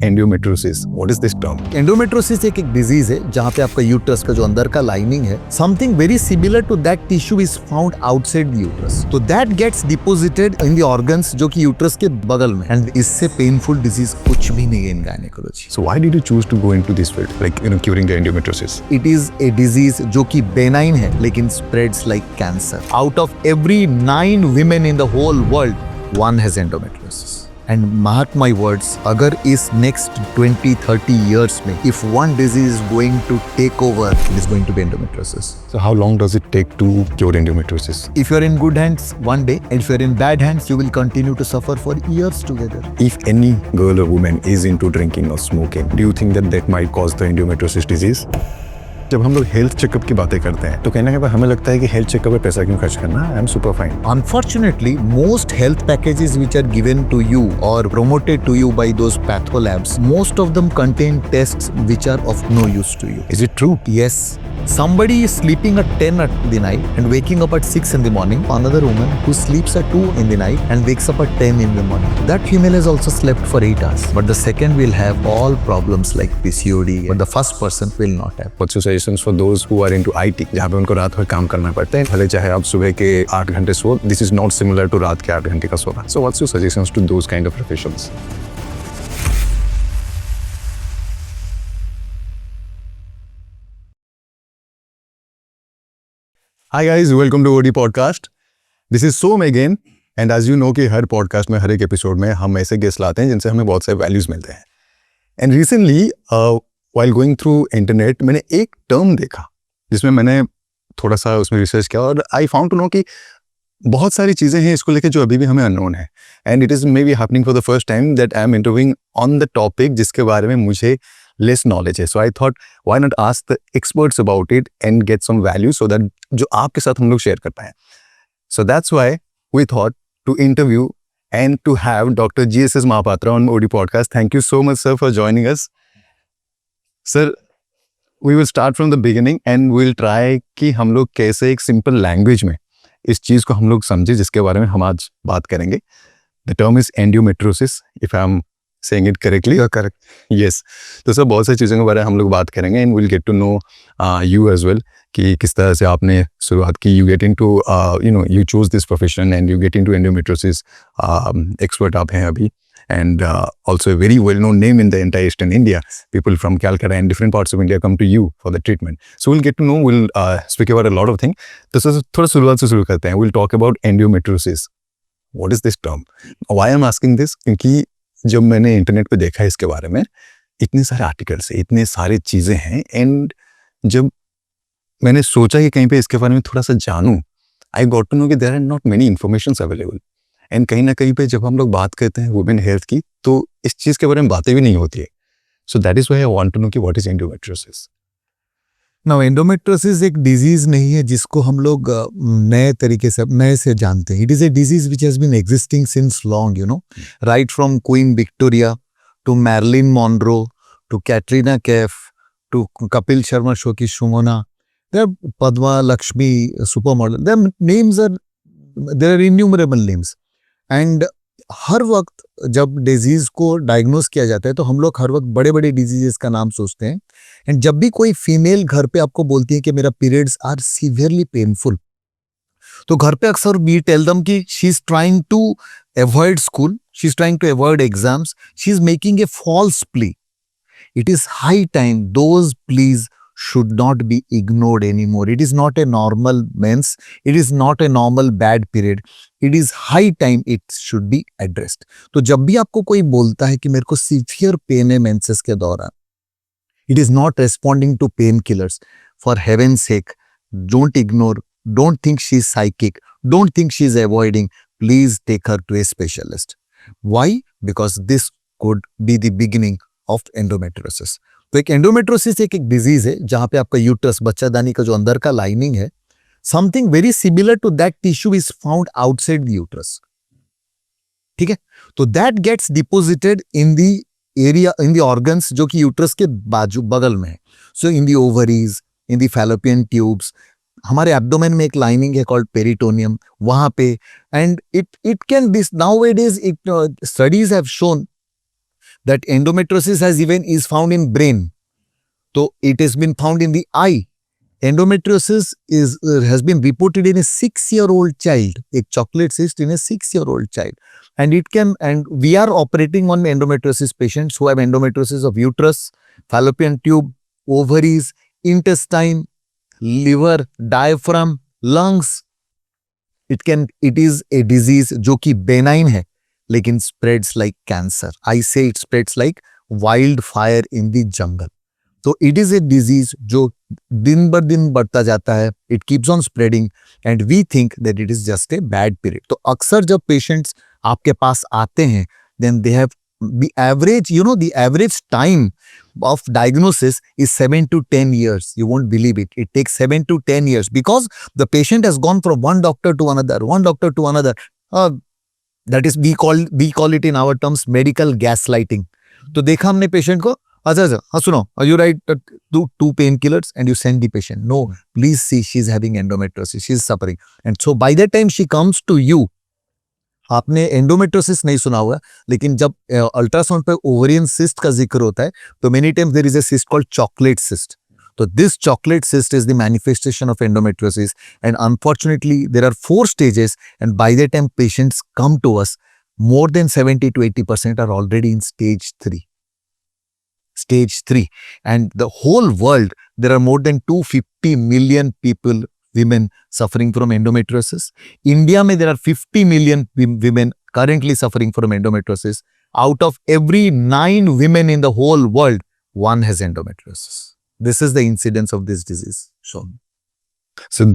Endometriosis. What is this term? Endometriosis एक disease है जहाँ पे आपका यूट्रस का जो अंदर का लाइनिंग है something very similar to that tissue is found outside the uterus, तो that gets deposited in the organs जो कि यूट्रस के बगल में, एंड इससे पेनफुल डिजीज कुछ भी नहीं है इन gynaecology. So why did you choose to go into this field, like curing the endometriosis? It is a disease जो कि बेनाइन है लेकिन spreads like cancer. Out of every 9 women in the whole world, 1 has endometriosis. And mark my words, अगर इस next 20-30 years में if one disease is going to take over, it is going to be endometriosis. So how long does it take to cure endometriosis? If you're in good hands one day, and if you're in bad hands, you will continue to suffer for years together. If any girl or woman is into drinking or smoking, do you think that might cause the endometriosis disease? जब हम लोग health checkup की बातें करते हैं तो कहीं ना कहीं हमें लगता है कि हेल्थ चेकअप पे पैसा क्यों खर्च करना, I am super fine. Unfortunately, most health packages which are given to you or promoted to you by those patho labs, most of them contain tests which are of no use to you. Is it true? Yes. Somebody is sleeping at 10 at the night and waking up at 6 in the morning. Another woman who sleeps at 2 in the night and wakes up at 10 in the morning. That female has also slept for 8 hours. But the second will have all problems like PCOD, but the first person will not have. What's your suggestions for those who are into IT, जहाँ पे उनको रात भर काम करना पड़ता है, भले चाहे आप सुबह के 8 घंटे सो, this is not similar to रात के 8 घंटे का सोना. So what's your suggestions to those kind of professions? Hi guys, welcome to OD Podcast. This is Som again, and as you know कि हर podcast में हर एक एपिसोड में हम ऐसे गेस्ट लाते हैं जिनसे हमें बहुत सारे वैल्यूज मिलते हैं. And recently while going through internet मैंने एक टर्म देखा जिसमें मैंने थोड़ा सा उसमें रिसर्च किया और आई फाउंड टू नो कि बहुत सारी चीज़ें हैं इसको लेके जो अभी भी हमें अननोन है, and it is may be happening for the first time that I am interviewing on the topic जिसके बारे में मुझे लेस नॉलेज है. So I thought why not ask the experts about it and get some value so that जो आपके साथ हम लोग शेयर कर पाएँ. So that's why we thought to interview and to have Dr. GSS Mahapatra on OD Podcast. Thank you so much, sir, for joining us. Sir, we will start from the beginning and we'll try कि हम लोग कैसे एक simple language में इस चीज़ को हम लोग समझे जिसके बारे में हम आज बात करेंगे. The term is endometriosis, if I'm saying it correctly. You're correct. Yes. तो सर बहुत सारी चीज़ों के बारे में हम लोग बात करेंगे and we'll get to know you as well कि किस तरह से आपने शुरुआत की. You get into you chose this profession and you get into endometriosis. Expert आप हैं अभी, and also a very well-known name in the entire Eastern India. People from Calcutta and different parts of India come to you for the treatment. So we'll get to know, we'll speak about a lot of things. तो sir थोड़ा शुरुआत से शुरू करते हैं. We'll talk about endometriosis. What is this term? Why I'm asking this? क्योंकि जब मैंने इंटरनेट पे देखा इसके बारे में इतने सारे आर्टिकल्स हैं, इतने सारे चीज़ें हैं, एंड जब मैंने सोचा कि कहीं पे इसके बारे में थोड़ा सा जानूं, आई गॉट टू नो कि there are not many informations available. And कहीं ना कहीं पे जब हम लोग बात करते हैं वुमेन हेल्थ की तो इस चीज़ के बारे में बातें भी नहीं होती है. So that is why I want to know कि what is endometriosis. Now endometriosis एक डिजीज नहीं है जिसको हम लोग नए से जानते हैं. It is a disease which has been existing since long, right from Queen Victoria to Marilyn Monroe to Katrina Kaif to Kapil Sharma show की Sumona, Padma Lakshmi super model, there are innumerable names. And हर वक्त जब डिजीज को डायग्नोस किया जाता है तो हम लोग हर वक्त बड़े बड़े डिजीजेस का नाम सोचते हैं. एंड जब भी कोई फीमेल घर पे आपको बोलती है कि मेरा पीरियड्स आर सीवियरली पेनफुल, तो घर पे अक्सर वी टेल देम कि she is trying to avoid school, she is trying to avoid exams, she is making a false plea. It is high time those pleas should not be ignored anymore. It is not a normal mens. It is not a normal bad period. It is high time it should be addressed. तो जब भी आपको कोई बोलता है कि मेरे को सीवियर पेन है मेंसेस के दौरान, it is not responding to painkillers. For heaven's sake, don't ignore. Don't think she is psychic. Don't think she is avoiding. Please take her to a specialist. Why? Because this could be the beginning of endometriosis. तो एक endometriosis एक disease है जहां पे आपका uterus, बच्चादानी का जो अंदर का लाइनिंग है, something very similar to that tissue is found outside the uterus. ठीक है, तो that gets deposited in the area, in the organs जो कि यूट्रस के बाजू बगल में है. So in the ovaries, in the fallopian tubes, हमारे एब्डोमेन में एक लाइनिंग है कॉल्ड पेरिटोनियम, वहां पे. And it can this now it is studies have shown that endometriosis has even is found in brain. So it has been found in the eye. Endometriosis has been reported in a 6-year-old child, a chocolate cyst in a 6-year-old child. And we are operating on endometriosis patients who have endometriosis of uterus, fallopian tube, ovaries, intestine, liver, diaphragm, lungs. It is a disease जो कि benign है, लेकिन spreads like cancer. I say it spreads like wildfire in the jungle. तो it is a disease जो दिन बर दिन बढ़ता जाता है. It keeps on spreading and we think that it is just a bad period. तो अक्सर जब patients आपके पास आते हैं, then they have the average time of diagnosis is 7 to 10 years. You won't believe it. It takes 7 to 10 years because the patient has gone from one doctor to another. That is we call it in our terms medical gaslighting. तो देखा हमने patient को, अच्छा सुनो, you write two painkillers and you send the patient. No, please see, she's having endometriosis, she's suffering. And so by the time she comes to you, आपने endometriosis नहीं सुना हुआ, लेकिन जब अल्ट्रासाउंड पे ओवरियन सिस्ट का जिक्र होता है तो many times there is a cyst called chocolate cyst. तो this chocolate cyst is the manifestation of endometriosis and unfortunately there are 4 stages and by the time patients come to us more than 70 to 80% are already in stage 3. Stage 3. And the whole world, there are more than 250 million people, women suffering from endometriosis. India mein there are 50 million women currently suffering from endometriosis. Out of every 9 women in the whole world, 1 has endometriosis. This is the incidence of this disease. So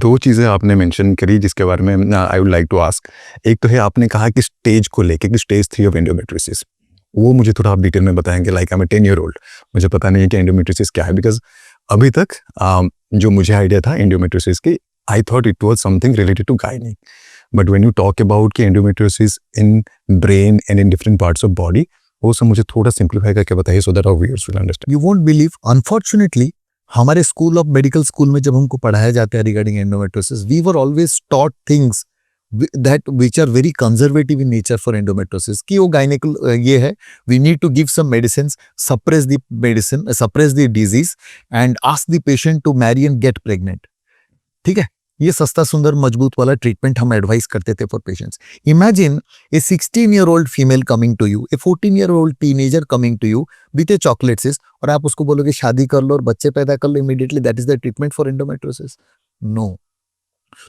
2 चीज़ें आपने mention करी जिसके बारे में I would like to ask. एक तो है आपने कहा कि स्टेज को लेके कि स्टेज 3 ऑफ एंडोमेट्रियोसिस, वो मुझे थोड़ा आप डिटेल में बताएंगे. Like I am 10 year old, मुझे पता नहीं है कि एंडोमेट्रियोसिस क्या है, बिकॉज अभी तक जो मुझे आइडिया था एंडोमेट्रियोसिस की, I thought it was something related to gynae. But when you talk about कि endometriosis in brain and in different parts of body, वो सब मुझे थोड़ा simplify करके बताइए so that our viewers will understand. You won't believe, unfortunately, हमारे school of medical school में जब हमको पढ़ाया जाता है regarding endometriosis, we were always taught things that which are very conservative in nature for endometriosis. कि वो गायनेकल ये है, we need to give some medicines, suppress the disease and ask the patient to marry and get pregnant. ठीक है, ये सस्ता सुंदर मजबूत वाला ट्रीटमेंट हम एडवाइस करते थे for patients. Imagine a 16-year-old female coming to you, a 14-year-old teenager coming to you with a chocolate cyst, और आप उसको बोलोगे शादी कर लो और बच्चे पैदा कर लो immediately, that is the treatment for endometriosis? No.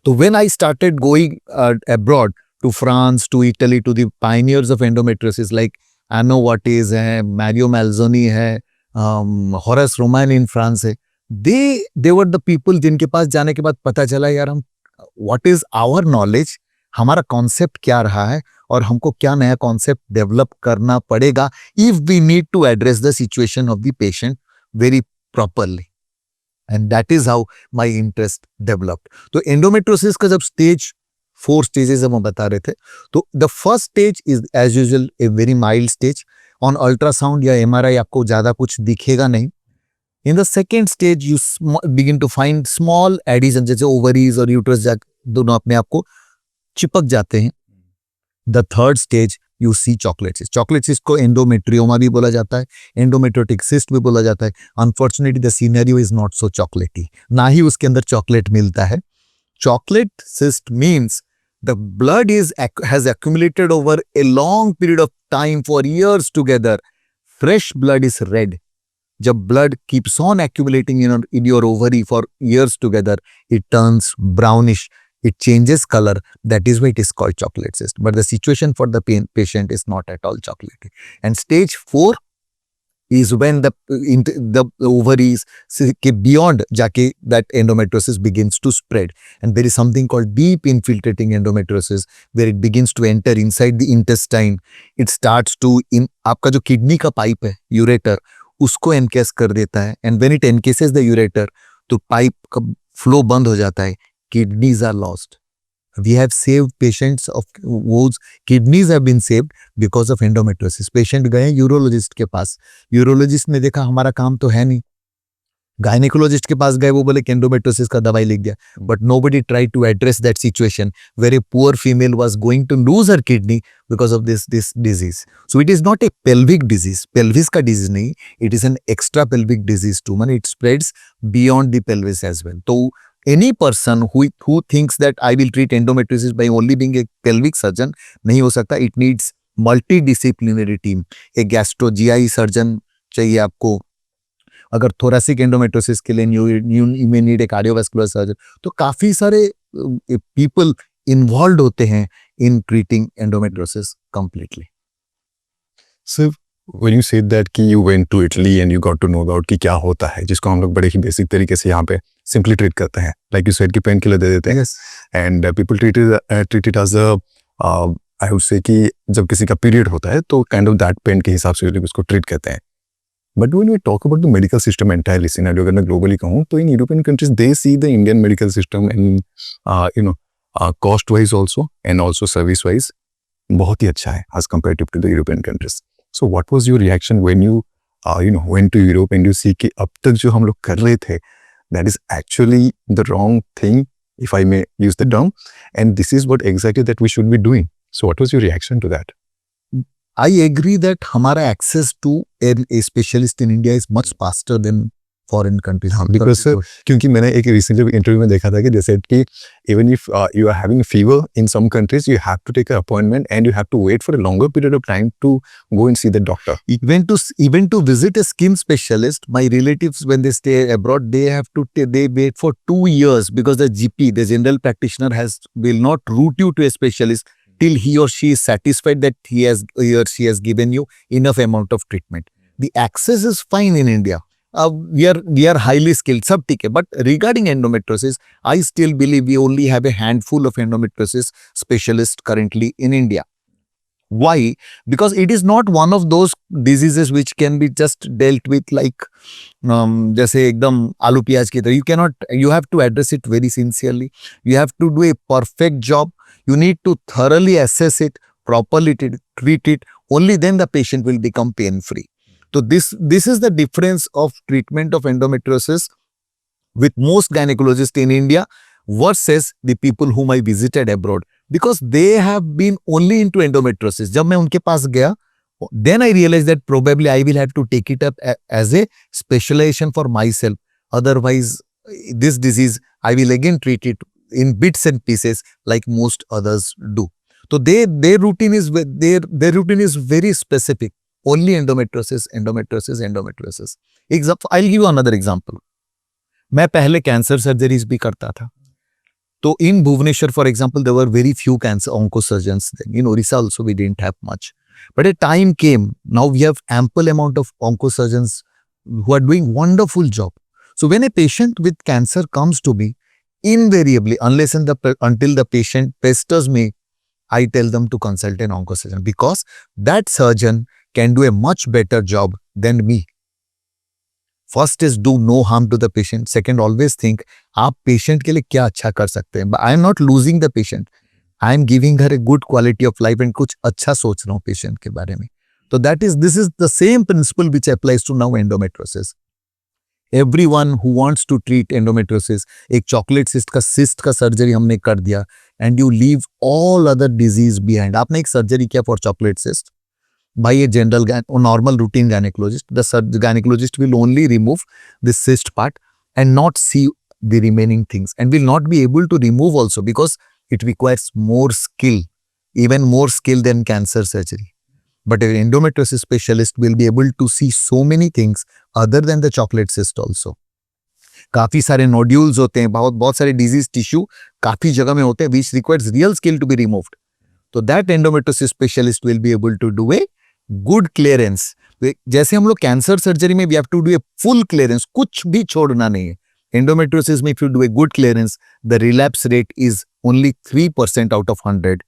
तो when I started going abroad to France, to Italy, to the pioneers of endometriosis like एनो वाटिस है, मैरियो मैल्जोनी है, हॉरेस रोमैन इन फ्रांस है, they were the people जिनके पास जाने के बाद पता चला यार हम what is our knowledge, हमारा कॉन्सेप्ट क्या रहा है और हमको क्या नया कॉन्सेप्ट डेवलप करना पड़ेगा if we need to address the situation of the patient very properly. And that is how my interest developed. तो endometriosis का जब स्टेज 4 स्टेजेस हम बता रहे थे, तो the first stage is as usual a very mild stage. On ultrasound या MRI आपको ज़्यादा कुछ दिखेगा नहीं. In the second stage, you begin to find small adhesions, जैसे ovaries और uterus दोनों अपने आप को चिपक जाते हैं. The third stage, you see chocolate cyst. Chocolate cyst को endometrioma भी बोला जाता है, endometriotic cyst भी बोला जाता है. Unfortunately, the scenario is not so chocolatey. ना ही उसके अंदर chocolate मिलता है. Chocolate cyst means the blood has accumulated over a long period of time for years together. Fresh blood is red. जब blood keeps on accumulating in your ovary for years together, it turns brownish, it changes color. That is why it is called chocolate cyst. But the situation for the patient is not at all chocolatey. And stage 4 is when the ovaries beyond जाके that endometriosis begins to spread. And there is something called deep infiltrating endometriosis where it begins to enter inside the intestine. It starts to आपका जो kidney का pipe है, ureter, उसको एनकेस कर देता है. And when it encases the ureter, तो pipe का फ्लो बंद हो जाता है, kidneys are lost. We have saved patients of whose kidneys have been saved because of endometriosis. Patient गए यूरोलॉजिस्ट के पास, यूरोलॉजिस्ट ने देखा हमारा काम तो है नहीं, गायनेकोलॉजिस्ट के पास गए, वो बोले एंडोमेट्रोसिस का दवाई लिख दिया, but nobody try to address that situation where a poor female was going to lose her kidney because of this disease. So it is not a pelvic disease, pelvis का disease नहीं, it is an extra pelvic disease too, मान it spreads beyond the pelvis as well. तो any person who thinks that I will treat endometriosis by only being a pelvic surgeon, नहीं हो सकता. It needs multidisciplinary team. एक gastro GI surgeon चाहिए आपको. अगर thoracic endometriosis के लिए you may need a cardiovascular surgeon. तो काफी सारे people involved होते हैं in treating endometriosis completely. So when you said that कि you went to Italy and you got to know about कि क्या होता है, जिसको हम लोग बड़े ही बेसिक तरीके से यहाँ पे सिंपली ट्रीट करते हैं, लाइक यू सेड कि पेन किलर दे देते हैं, and people treat it as I would say कि जब किसी का पीरियड होता है तो काइंड ऑफ दैट पेन के हिसाब से उसको ट्रीट करते हैं. But when we talk about the medical system entirely scenario, अगर मैं ग्लोबली कहूँ तो in European countries they see the Indian medical system and cost wise also and also service wise बहुत ही अच्छा है as comparative to the European countries. So what was your reaction when you went to Europe and you see कि अब तक जो हम लोग कर रहे थे, that is actually the wrong thing, if I may use the term, and this is what exactly that we should be doing. So what was your reaction to that? I agree that हमारा access to a specialist in India is much faster than foreign countries. Because क्योंकि मैंने एक recently interview में देखा था कि they said कि even if you are having a fever in some countries, you have to take an appointment and you have to wait for a longer period of time to go and see the doctor. Even to visit a skin specialist, my relatives when they stay abroad, they wait for 2 years because the GP, the general practitioner, will not route you to a specialist till he or she is satisfied that he or she has given you enough amount of treatment. The access is fine in India. We are highly skilled, सब ठीक है. But regarding endometriosis, I still believe we only have a handful of endometriosis specialists currently in India. Why? Because it is not one of those diseases which can be just dealt with like जैसे एकदम आलू प्याज की तरह. You have to address it very sincerely. You have to do a perfect job. You need to thoroughly assess it, properly treat it. Only then the patient will become pain-free. So this is the difference of treatment of endometriosis with most gynecologists in India versus the people whom I visited abroad, because they have been only into endometriosis. जब मैं उनके पास गया, then I realized that probably I will have to take it up as a specialization for myself. Otherwise, this disease I will again treat it in bits and pieces like most others do. So their routine is very specific. Only endometriosis. I'll give you another example. मैं पहले cancer surgeries भी करता था. तो in Bhubaneswar, for example, there were very few cancer oncosurgeons. In Orissa also we didn't have much. But a time came, now we have ample amount of oncosurgeons who are doing wonderful job. So when a patient with cancer comes to me, invariably, until the patient pesters me, I tell them to consult an oncosurgeon, because that surgeon can do a much better job than me. First is do no harm to the patient. Second, always think आप patient के लिए क्या अच्छा कर सकते हैं. I am not losing the patient. I am giving her a good quality of life and कुछ अच्छा सोच रहा हूँ patient के बारे में. So this is the same principle which applies to now endometriosis. Everyone who wants to treat endometriosis, एक chocolate cyst का surgery हमने कर दिया and you leave all other disease behind. आपने एक surgery किया for chocolate cyst by a general or normal routine gynecologist. The gynecologist will only remove the cyst part and not see the remaining things, and will not be able to remove also because it requires more skill, even more skill than cancer surgery. But an endometriosis specialist will be able to see so many things other than the chocolate cyst also. काफी सारे nodules होते हैं, बहुत सारे disease tissue काफी जगह में होते हैं which requires real skill to be removed. So that endometriosis specialist will be able to do a good clearance. जैसे हम लोग cancer surgery में we have to do a full clearance, कुछ भी छोड़ना नहीं है. Endometriosis में if you do a good clearance, the relapse rate is only 3% out of 100.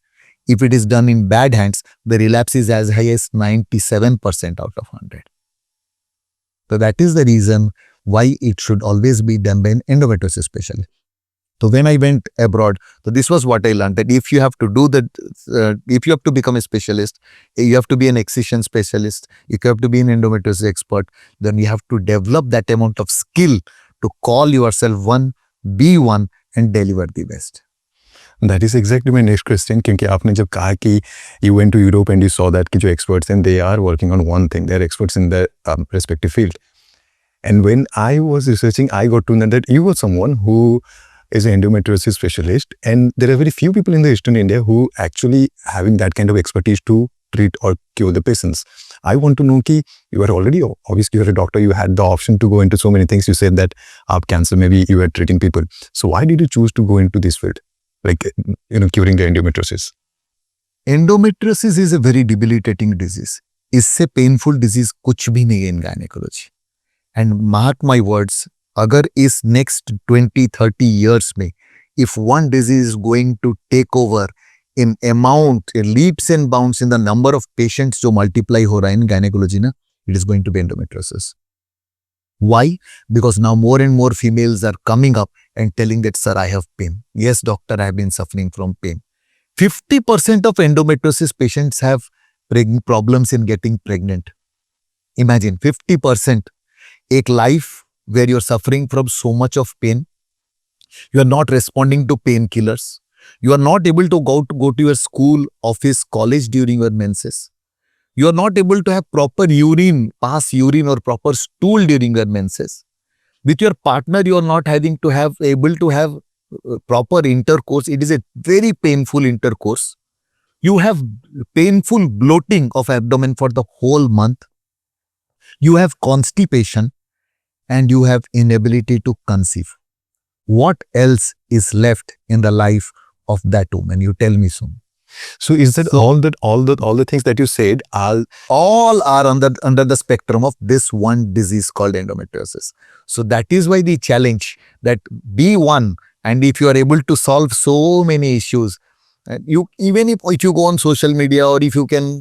If it is done in bad hands, the relapse is as high as 97% out of 100. So that is the reason why it should always be done by an endometriosis specialist. So when I went abroad, so this was what I learned, that if you have to do the, if you have to become a specialist, you have to be an excision specialist, if you have to be an endometriosis expert, then you have to develop that amount of skill to call yourself one, be one, and deliver the best. That is exactly my next question, क्योंकि आपने जब कहा कि you went to Europe and you saw that कि जो experts हैं, they are working on one thing, they are experts in their respective field. And when I was researching, I got to know that you were someone who is an endometriosis specialist, and there are very few people in the Eastern India who actually having that kind of expertise to treat or cure the patients. I want to know कि you are already, obviously you're a doctor, you had the option to go into so many things. You said that आप cancer, maybe you were treating people. So why did you choose to go into this field? Like, curing the endometriosis. Endometriosis is a very debilitating disease. इससे painful disease कुछ भी नहीं है in gynecology. And mark my words, अगर इस next 20-30 years में, if one disease is going to take over in amount, leaps and bounds in the number of patients जो multiply हो रहा है in gynecology ना, it is going to be endometriosis. Why? Because now more and more females are coming up and telling that, sir, I have pain. Yes, doctor, I have been suffering from pain. 50% of endometriosis patients have problems in getting pregnant. Imagine 50%. एक life where you're suffering from so much of pain. You are not responding to painkillers. You are not able to go to your school, office, college during your menses. You are not able to have proper urine, pass urine or proper stool during your menses. With your partner, you are not able to have proper intercourse. It is a very painful intercourse. You have painful bloating of abdomen for the whole month. You have constipation and you have inability to conceive. What else is left in the life of that woman? You tell me soon. So is that all the things that you said are all are under the spectrum of this one disease called endometriosis. So that is why the challenge, that be one, and if you are able to solve so many issues, you even if you go on social media or if you can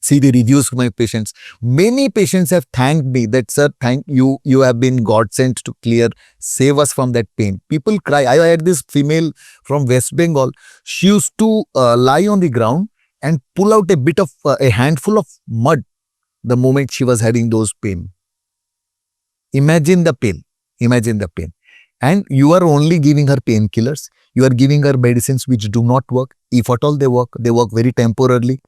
see the reviews of my patients, many patients have thanked me that, sir, thank you, you have been God sent to clear, save us from that pain. People cry. I had this female from West Bengal. She used to lie on the ground and pull out a handful of mud the moment she was having those pain. Imagine the pain. Imagine the pain. And you are only giving her painkillers. You are giving her medicines which do not work. If at all they work very temporarily.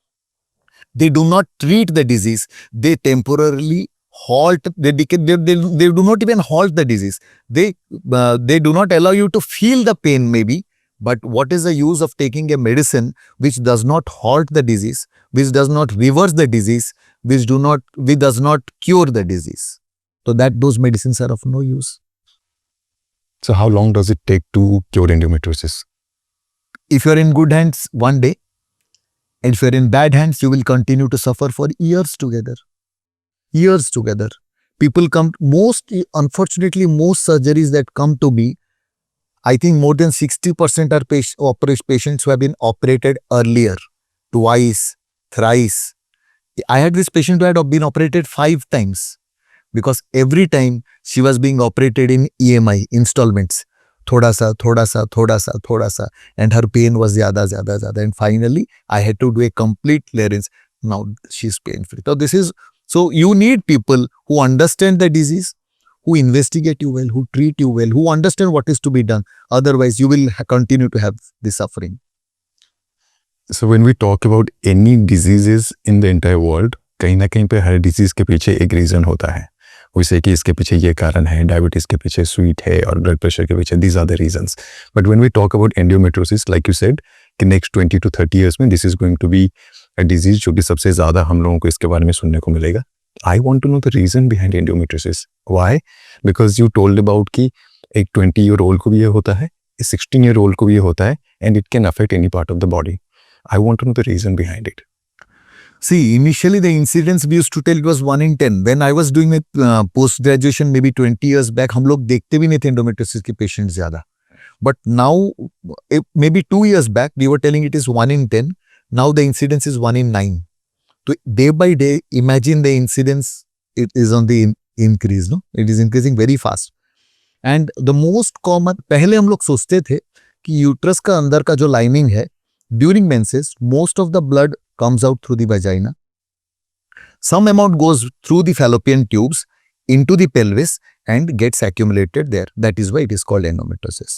They do not treat the disease. They temporarily halt. They do not even halt the disease. They do not allow you to feel the pain maybe. But what is the use of taking a medicine which does not halt the disease, which does not reverse the disease, which does not cure the disease? So that those medicines are of no use. So how long does it take to cure endometriosis? If you are in good hands, one day. And if you are in bad hands, you will continue to suffer for years together. Years together. People come, unfortunately, most surgeries that come to me, I think more than 60% are patients who have been operated earlier, twice, thrice. I had this patient who had been operated 5 times because every time she was being operated in EMI, installments. थोड़ा सा, and her pain was ज़्यादा, and finally I had to do a complete clearance. Now she's pain-free. So you need people who understand the disease, who investigate you well, who treat you well, who understand what is to be done. Otherwise, you will continue to have the suffering. So when we talk about any diseases in the entire world, कहीं ना कहीं पे हर disease के पीछे एक reason होता है. वैसे कि इसके पीछे ये कारण है, डायबिटीज के पीछे स्वीट है और ब्लड प्रेशर के पीछे these are the reasons. But when we talk about endometriosis, like you said, कि next 20 to 30 years में this is going to be a disease जो कि सबसे ज़्यादा हम लोगों को इसके बारे में सुनने को मिलेगा. I want to know the reason behind endometriosis. Why? Because you told about कि एक 20-year-old को भी ये होता है, 16-year-old को भी ये होता है, and it can affect any part of the body. I want to know the reason behind it. See, initially the incidence we used to tell it was 1 in 10. When I was doing it post-graduation maybe 20 years back, हम लोग देखते भी नहीं थे endometriosis के patients ज़्यादा. But now, maybe 2 years back, we were telling it is 1 in 10. Now the incidence is 1 in 9. So day by day, imagine the incidence, it is on the increase. No, it is increasing very fast. And the most common, पहले हम लोग सोचते थे कि uterus का अंदर का जो लाइनिंग है, during menses most of the blood comes out through the vagina, some amount goes through the fallopian tubes into the pelvis and gets accumulated there. That is why it is called endometriosis.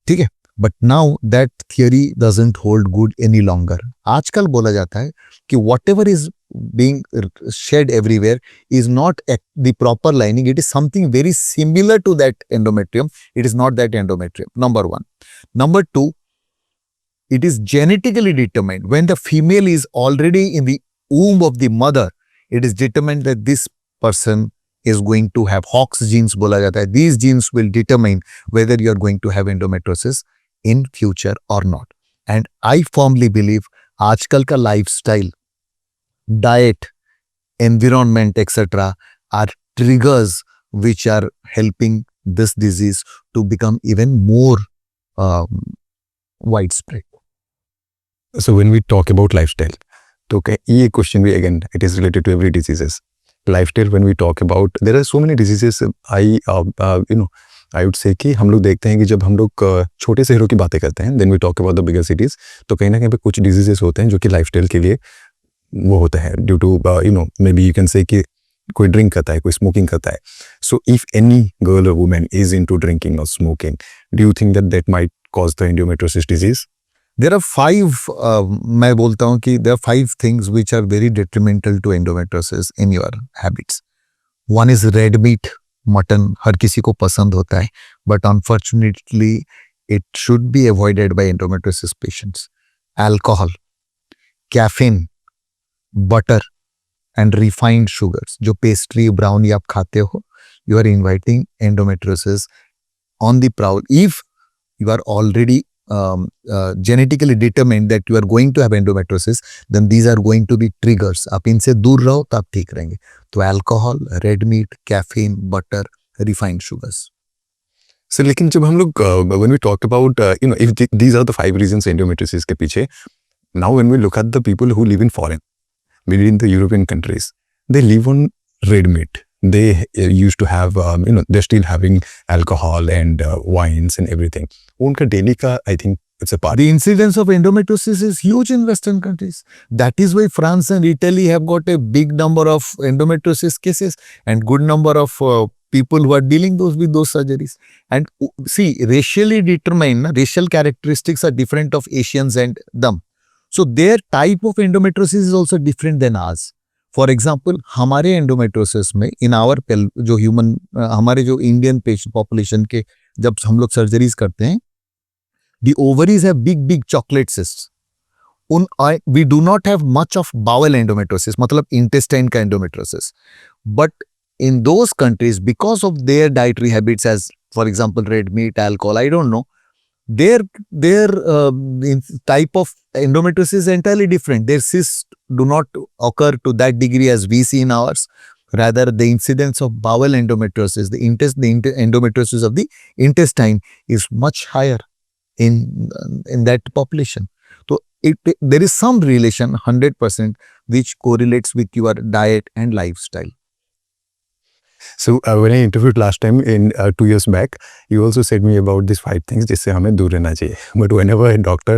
ठीक है, but now that theory doesn't hold good any longer. आजकल बोला जाता है कि whatever is being shed everywhere is not the proper lining. It is something very similar to that endometrium. It is not that endometrium. Number one. Number two, it is genetically determined. When the female is already in the womb of the mother, it is determined that this person is going to have Hox genes बोला जाता है. These genes will determine whether you are going to have endometriosis in future or not. And I firmly believe आजकल का lifestyle, diet, environment, etc. are triggers which are helping this disease to become even more widespread. So when we talk about lifestyle, तो ये question भी again it is related to every diseases. Lifestyle, when we talk about, there are so many diseases. I would say कि हम लोग देखते हैं कि जब हम लोग छोटे शहरों की बातें करते हैं, then we talk about the bigger cities, तो कहीं ना कहीं पे कुछ diseases होते हैं जो कि lifestyle के लिए वो होता है, due to maybe you can say कि कोई ड्रिंक करता है, कोई स्मोकिंग करता है. So if any girl or woman is into drinking or smoking, do you think that might cause the endometriosis disease? There are five, मैं बोलता हूँ कि there are 5 things which are very detrimental to endometriosis in your habits. One is red meat, mutton. हर किसी को पसंद होता है, but unfortunately it should be avoided by endometriosis patients. Alcohol, caffeine, butter and refined sugars. जो pastry, brownie आप खाते हो, you are inviting endometriosis on the prowl. If you are already genetically determined that you are going to have endometriosis, then these are going to be triggers. आप इनसे दूर रहो तो आप ठीक रहेंगे. तो alcohol, red meat, caffeine, butter, refined sugars. So लेकिन जब हम लोग when we talk about if these are the 5 reasons endometriosis के पीछे, now when we look at the people who live in foreign, maybe in the European countries, they live on red meat. They used to have they're still having alcohol and wines and everything. उनका daily का I think it's a part. The incidence of endometriosis is huge in Western countries. That is why France and Italy have got a big number of endometriosis cases and good number of people who are dealing with those surgeries. And see, racially determined, racial characteristics are different of Asians and them. So their type of endometriosis is also different than ours. For example हमारे endometriosis में in our जो human हमारे जो Indian patient population के जब हम लोग surgeries करते हैं, the ovaries have big big chocolate cysts. We do not have much of bowel endometriosis, मतलब इंटेस्टाइन का endometriosis. But in those countries, because of their dietary habits, as for example red meat, alcohol, I don't know, their type of endometriosis is entirely different. Their cysts do not occur to that degree as we see in ours. Rather, the incidence of bowel endometriosis, the endometriosis of the intestine is much higher in that population. So there is some relation, 100%, which correlates with your diet and lifestyle. So when I interviewed last time in 2 years back, you also said me about these 5 things जिससे हमें दूर रहना चाहिए. But whenever a doctor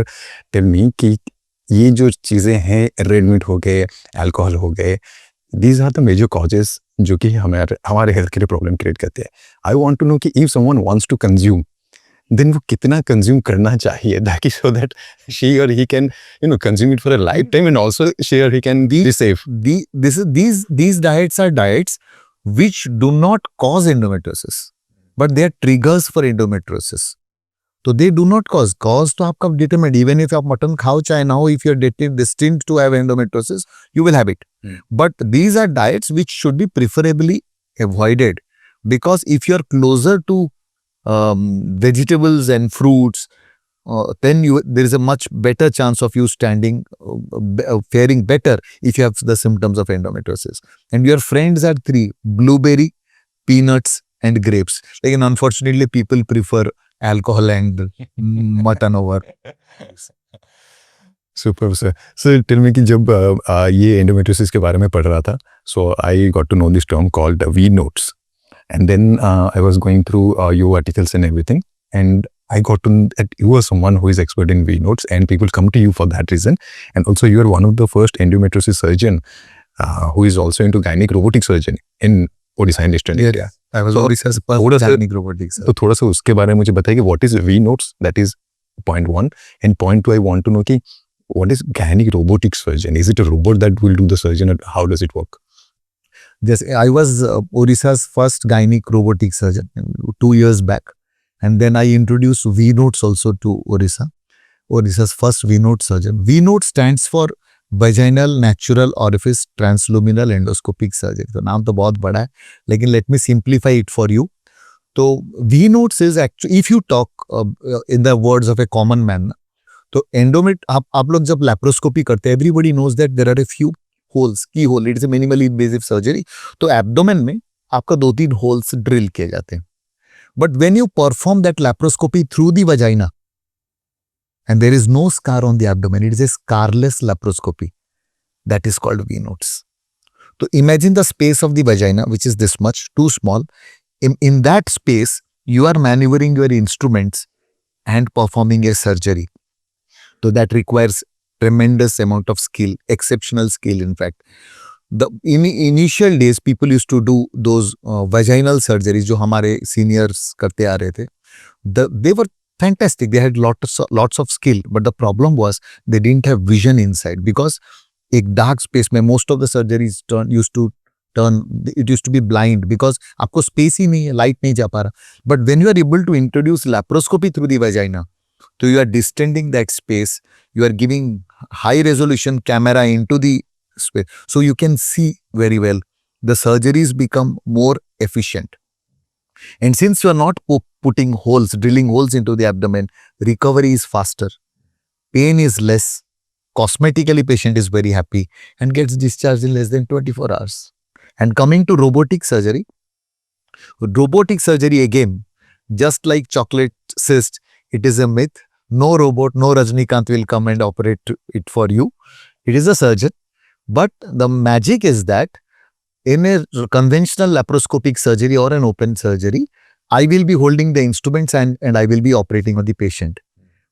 tell me कि ये जो चीज़ें हैं, रेड मीट हो गए, अल्कोहल हो गए, these are the major causes जो कि हमारे हेल्थ के लिए प्रॉब्लम क्रिएट करते हैं. I want to know कि if someone wants to consume, then वो कितना कंज्यूम करना चाहिए ताकि so that she or he can consume it for a lifetime and also she or he can be safe. These diets are diets which do not cause endometriosis, but they are triggers for endometriosis. So they do not cause तो आपका determined. Even if आप mutton खाओ चाहे ना हो, if you are destined to have endometriosis, you will have it. But these are diets which should be preferably avoided, because if you are closer to vegetables and fruits, then there is a much better chance of you faring better if you have the symptoms of endometriosis. And your friends are 3: blueberry, peanuts and grapes. Like, unfortunately, people prefer alcohol and mutton over. Super, sir. So tell me कि जब ये endometriosis के बारे में पढ़ रहा था, so I got to know this term called V notes. And then I was going through your articles and everything, and I got to know that you are someone who is expert in V nodes, and people come to you for that reason. And also, you are one of the first endometriosis surgeon who is also into gynec robotic surgery in Odisha and Eastern India. I was So, Odisha's थोड़ा first सा- gynec robotics. तो थोड़ा सा उसके बारे में मुझे बताइए कि what is V nodes? That is point 1. And point 2, I want to know कि what is gynec robotic surgeon? Is it a robot that will do the surgeon, or how does it work? Yes, I was Odisha's first gynec robotic surgeon 2 years back. And then I introduced V-Notes also to Odisha. Odisha's first V-Node surgeon. V-Node stands for Vaginal Natural Orifice Transluminal Endoscopic Surgery. तो नाम तो बहुत बड़ा है, लेकिन let me simplify it for you. तो V-Nodes is actually, if you talk in the words of a common man, तो एंडोमेट आप लोग जब लैप्रोस्कोपी करते हैं, everybody knows that there are a few holes, keyhole, it is a minimally invasive surgery. तो abdomen में आपका 2-3 holes drill किए जाते हैं. But when you perform that laparoscopy through the vagina and there is no scar on the abdomen, it is a scarless laparoscopy, that is called V nodes. So imagine the space of the vagina, which is this much, too small. In that space, you are maneuvering your instruments and performing a surgery. So that requires tremendous amount of skill, exceptional skill in fact. The initial days, people used to do those vaginal surgeries, जो हमारे seniors करते आ रहे थे. They were fantastic. They had lots of skill, but the problem was they didn't have vision inside, because एक dark space में most of the surgeries used to be blind, because आपको space ही नहीं है, light नहीं जा पा रहा. But when you are able to introduce laparoscopy through the vagina, so you are distending that space, you are giving high resolution camera into the space, so you can see very well. The surgeries become more efficient. And since you are not putting holes, drilling holes into the abdomen, recovery is faster, pain is less, cosmetically patient is very happy and gets discharged in less than 24 hours. And coming to robotic surgery again, just like chocolate cyst, it is a myth. No robot, no Rajnikant will come and operate it for you. It is a surgeon. But the magic is that in a conventional laparoscopic surgery or an open surgery, I will be holding the instruments and I will be operating on the patient.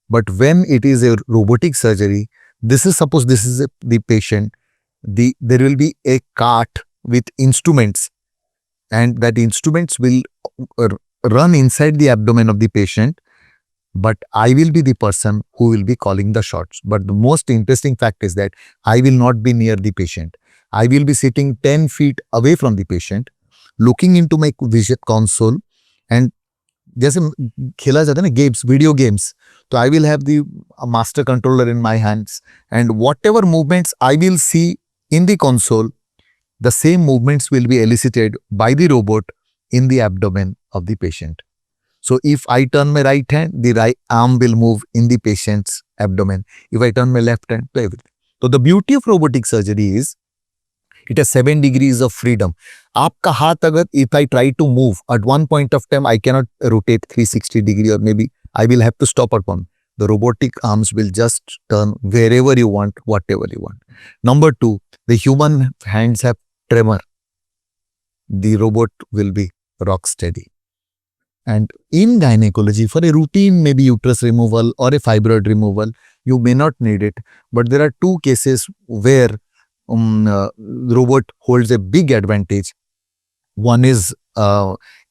But when it is a robotic surgery, suppose this is the patient, there will be a cart with instruments, and that instruments will run inside the abdomen of the patient, but I will be the person who will be calling the shots. But the most interesting fact is that I will not be near the patient. I will be sitting 10 feet away from the patient, looking into my vision console, and जैसे खेला जाता है ना games, video games, तो I will have the master controller in my hands, and whatever movements I will see in the console, the same movements will be elicited by the robot in the abdomen of the patient. So if I turn my right hand, the right arm will move in the patient's abdomen. If I turn my left hand, to everything. So the beauty of robotic surgery is it has 7 degrees of freedom. आपका हाथ अगर, if I try to move at one point of time, I cannot rotate 360 degree, or maybe I will have to stop at one. The robotic arms will just turn wherever you want, whatever you want. Number 2, the human hands have tremor. The robot will be rock steady. And in gynecology, for a routine maybe uterus removal or a fibroid removal, you may not need it. But there are 2 cases where robot holds a big advantage. One is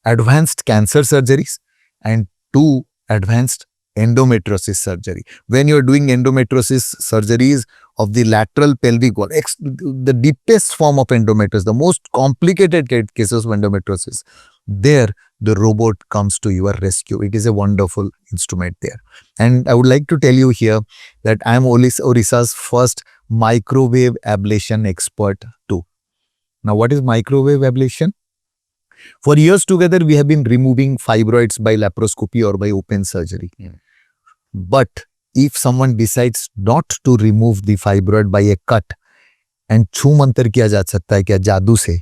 advanced cancer surgeries, and 2, advanced endometriosis surgery. When you are doing endometriosis surgeries of the lateral pelvic wall, the deepest form of endometriosis, the most complicated cases of endometriosis, there the robot comes to your rescue. It is a wonderful instrument there. And I would like to tell you here that I am Odisha's first microwave ablation expert too. Now, what is microwave ablation? For years together, we have been removing fibroids by laparoscopy or by open surgery. But if someone decides not to remove the fibroid by a cut and छू मंतर किया जा सकता है क्या जादू से,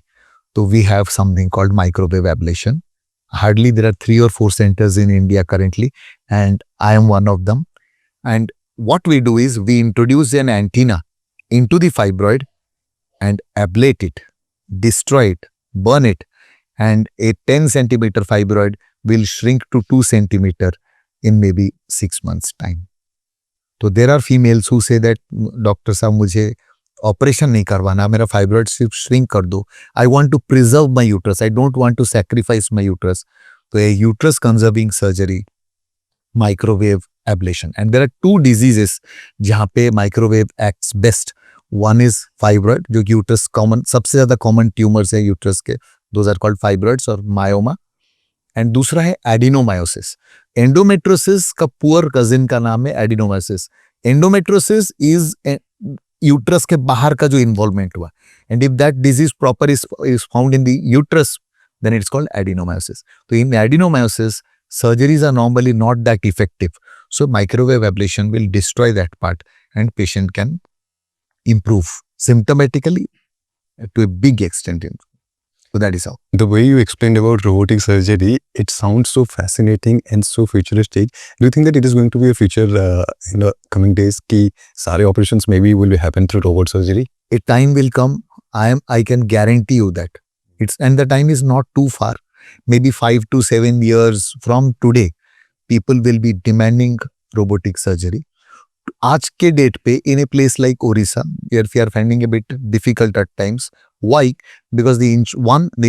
तो we have something called microwave ablation. Hardly there are 3 or 4 centers in India currently, and I am one of them. And what we do is we introduce an antenna into the fibroid and ablate it, destroy it, burn it, and a 10 centimeter fibroid will shrink to 2 centimeter in maybe 6 months time. तो there are females who say that doctor साहब मुझे operation नहीं करवाना, मेरा fibroid सिर्फ shrink कर दो, I want to preserve my uterus, I don't want to sacrifice my uterus. तो a uterus conserving surgery, microwave ablation. And there are 2 diseases जहाँ पे microwave acts best. One is fibroid, जो uterus common, सबसे ज्यादा common tumours है uterus के, those are called fibroids और myoma. And दूसरा है एडिनोमायोसिस. एंडोमेट्रोसिस का पुअर कजिन का नाम है एडिनोमायोसिस. एंडोमेट्रोसिस इज यूट्रस के बाहर का जो इन्वॉल्वमेंट हुआ, and if that disease proper is found in the uterus, then it's called adenomyosis. So in adenomyosis, surgeries are normally not that effective. So microwave ablation will destroy that part and patient can improve symptomatically to a big extent. So that is how. The way you explained about robotic surgery, it sounds so fascinating and so futuristic. Do you think that it is going to be a future in the coming days ki sare operations maybe will happen through robot surgery? A time will come, I can guarantee you that. And the time is not too far. Maybe 5 to 7 years from today, people will be demanding robotic surgery. आज के date पे in a place like Orissa, where we are finding a bit difficult at times. Why? Because the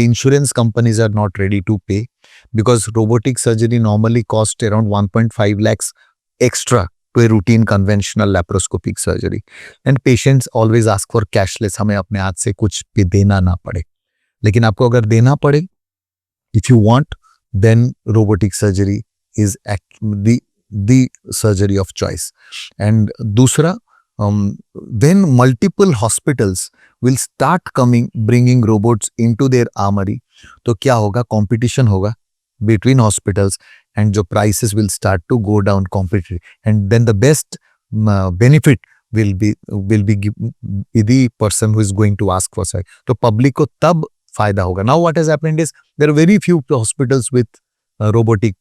insurance companies are not ready to pay, because robotic surgery normally costs around 1.5 lakhs extra to a routine conventional laparoscopic surgery. And patients always ask for cashless, हमें अपने हाथ से कुछ भी देना ना पड़े. लेकिन आपको अगर देना पड़े, if you want, then robotic surgery is the surgery of choice. And दूसरा, when multiple hospitals will start bringing robots into their armory, तो क्या होगा, competition होगा between hospitals, and जो prices will start to go down competitively, and then the best benefit will be the person who is going to ask for surgery. तो public को तब फायदा होगा. Now what has happened is there are very few hospitals with robotic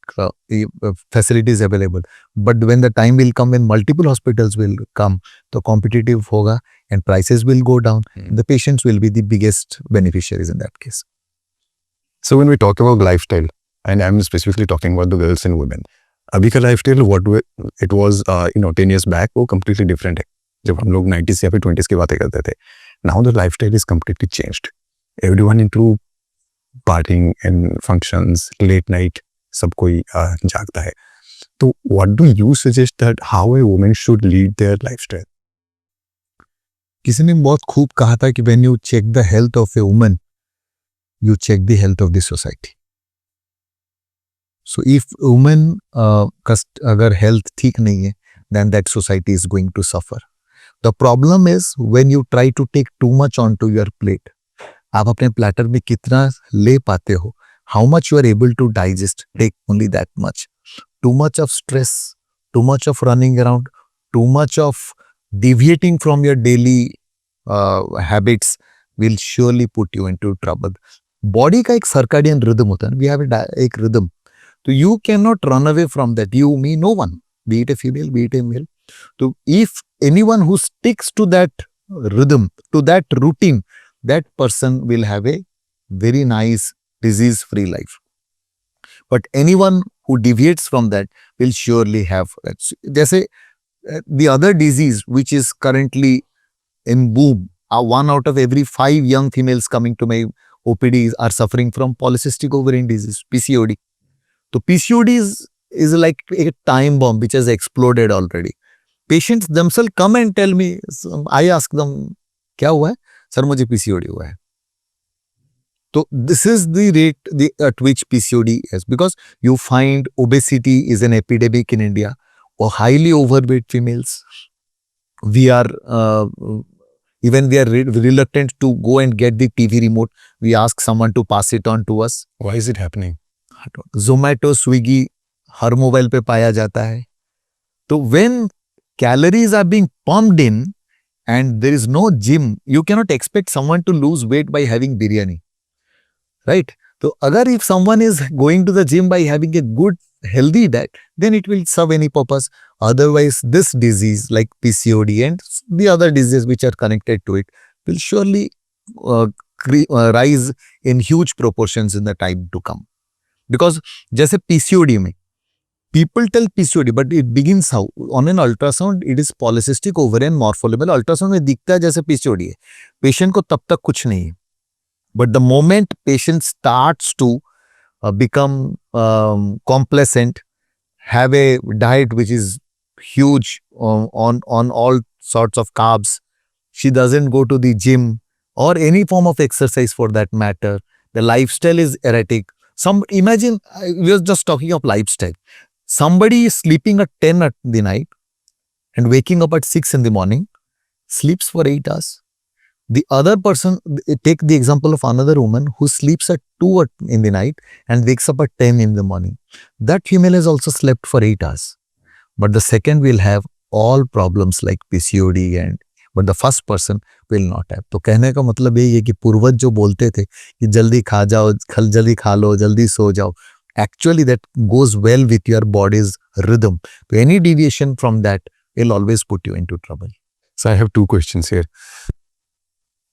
facilities available, but when the time will come when multiple hospitals will come, तो competitive होगा and prices will go down. The patients will be the biggest beneficiaries in that case. So when we talk about lifestyle, and I'm specifically talking about the girls and women, अभी का lifestyle it was 10 years back, वो completely different है. जब हम लोग 90s या फिर 20s की बातें करते थे, now the lifestyle is completely changed. Everyone into partying and functions, late night, सब कोई जागता है. तो what do you suggest that how a woman should lead their lifestyle? किसी ने बहुत खूब कहा था कि when you check the health of a woman, you check the health of the society. So if woman अगर health ठीक नहीं है, then that society is going to suffer. The problem is when you try to take too much onto your plate. आप अपने platter में कितना ले पाते हो, how much you are able to digest, take only that much. Too much of stress, too much of running around, too much of deviating from your daily habits will surely put you into trouble. Body का एक circadian rhythm होता है, we have एक rhythm. So you cannot run away from that. You, me, no one, be it a female, be it a male. So if anyone who sticks to that rhythm, to that routine, that person will have a very nice disease-free life. But anyone who deviates from that will surely have that. जैसे the other disease which is currently in boom, 1 out of every 5 young females coming to my OPD are suffering from polycystic ovarian disease, PCOD. So PCOD is like a time bomb which has exploded already. Patients themselves come and tell me, I ask them, क्या हुआ है? Sir मुझे PCOD हुआ है. So this is the rate at which PCOD is, because you find obesity is an epidemic in India, or highly overweight females. We are reluctant to go and get the TV remote. We ask someone to pass it on to us. Why is it happening? Zomato, Swiggy, her mobile पे पाया जाता है. तो when calories are being pumped in and there is no gym, you cannot expect someone to lose weight by having biryani, right? So agar if someone is going to the gym by having a good healthy diet, then it will serve any purpose. Otherwise, this disease like PCOD and the other diseases which are connected to it will surely rise in huge proportions in the time to come. Because जैसे PCOD में people tell PCOD, but it begins how? On an ultrasound, it is polycystic ovarian morpholevel. Ultrasound में दिखता है जैसे PCOD है. Patient को तब तक कुछ नहीं है. But the moment patient starts to become complacent, have a diet which is huge on all sorts of carbs, she doesn't go to the gym or any form of exercise for that matter, the lifestyle is erratic. Imagine, we were just talking of lifestyle. Somebody is sleeping at 10 at the night and waking up at 6 in the morning, sleeps for 8 hours. The other person, take the example of another woman who sleeps at 2 in the night and wakes up at 10 in the morning. That female has also slept for 8 hours. But the second will have all problems like PCOD, but the first person will not have. तो कहने का मतलब यही है कि पूर्वज जो बोलते थे कि जल्दी खा जाओ, जल्दी खा लो, जल्दी सो जाओ. Actually, that goes well with your body's rhythm. So any deviation from that will always put you into trouble. So I have two questions here.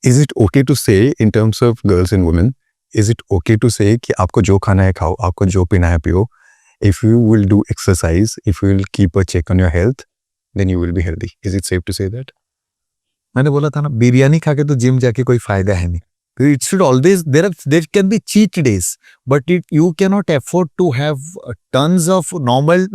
Is it okay to say, in terms of girls and women, is it okay to say कि आपको जो खाना है खाओ, आपको जो पीना है पियो? If you will do exercise, if you will keep a check on your health, then you will be healthy. Is it safe to say that? मैंने बोला था ना, बिरयानी खा के तो जिम जाके कोई फायदा है नहीं. It should always, there can be cheat days, but you cannot afford to have tons of normal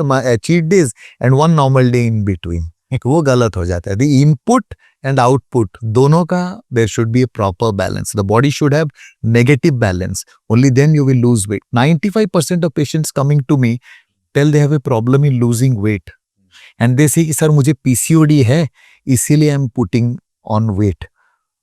cheat days and one normal day in between. वो गलत हो जाता है. The input and output, दोनों का, there should be a proper balance. The body should have negative balance. Only then you will lose weight. 95% of patients coming to me tell they have a problem in losing weight. And they say, sir, मुझे PCOD है, इसीलिए I'm putting on weight.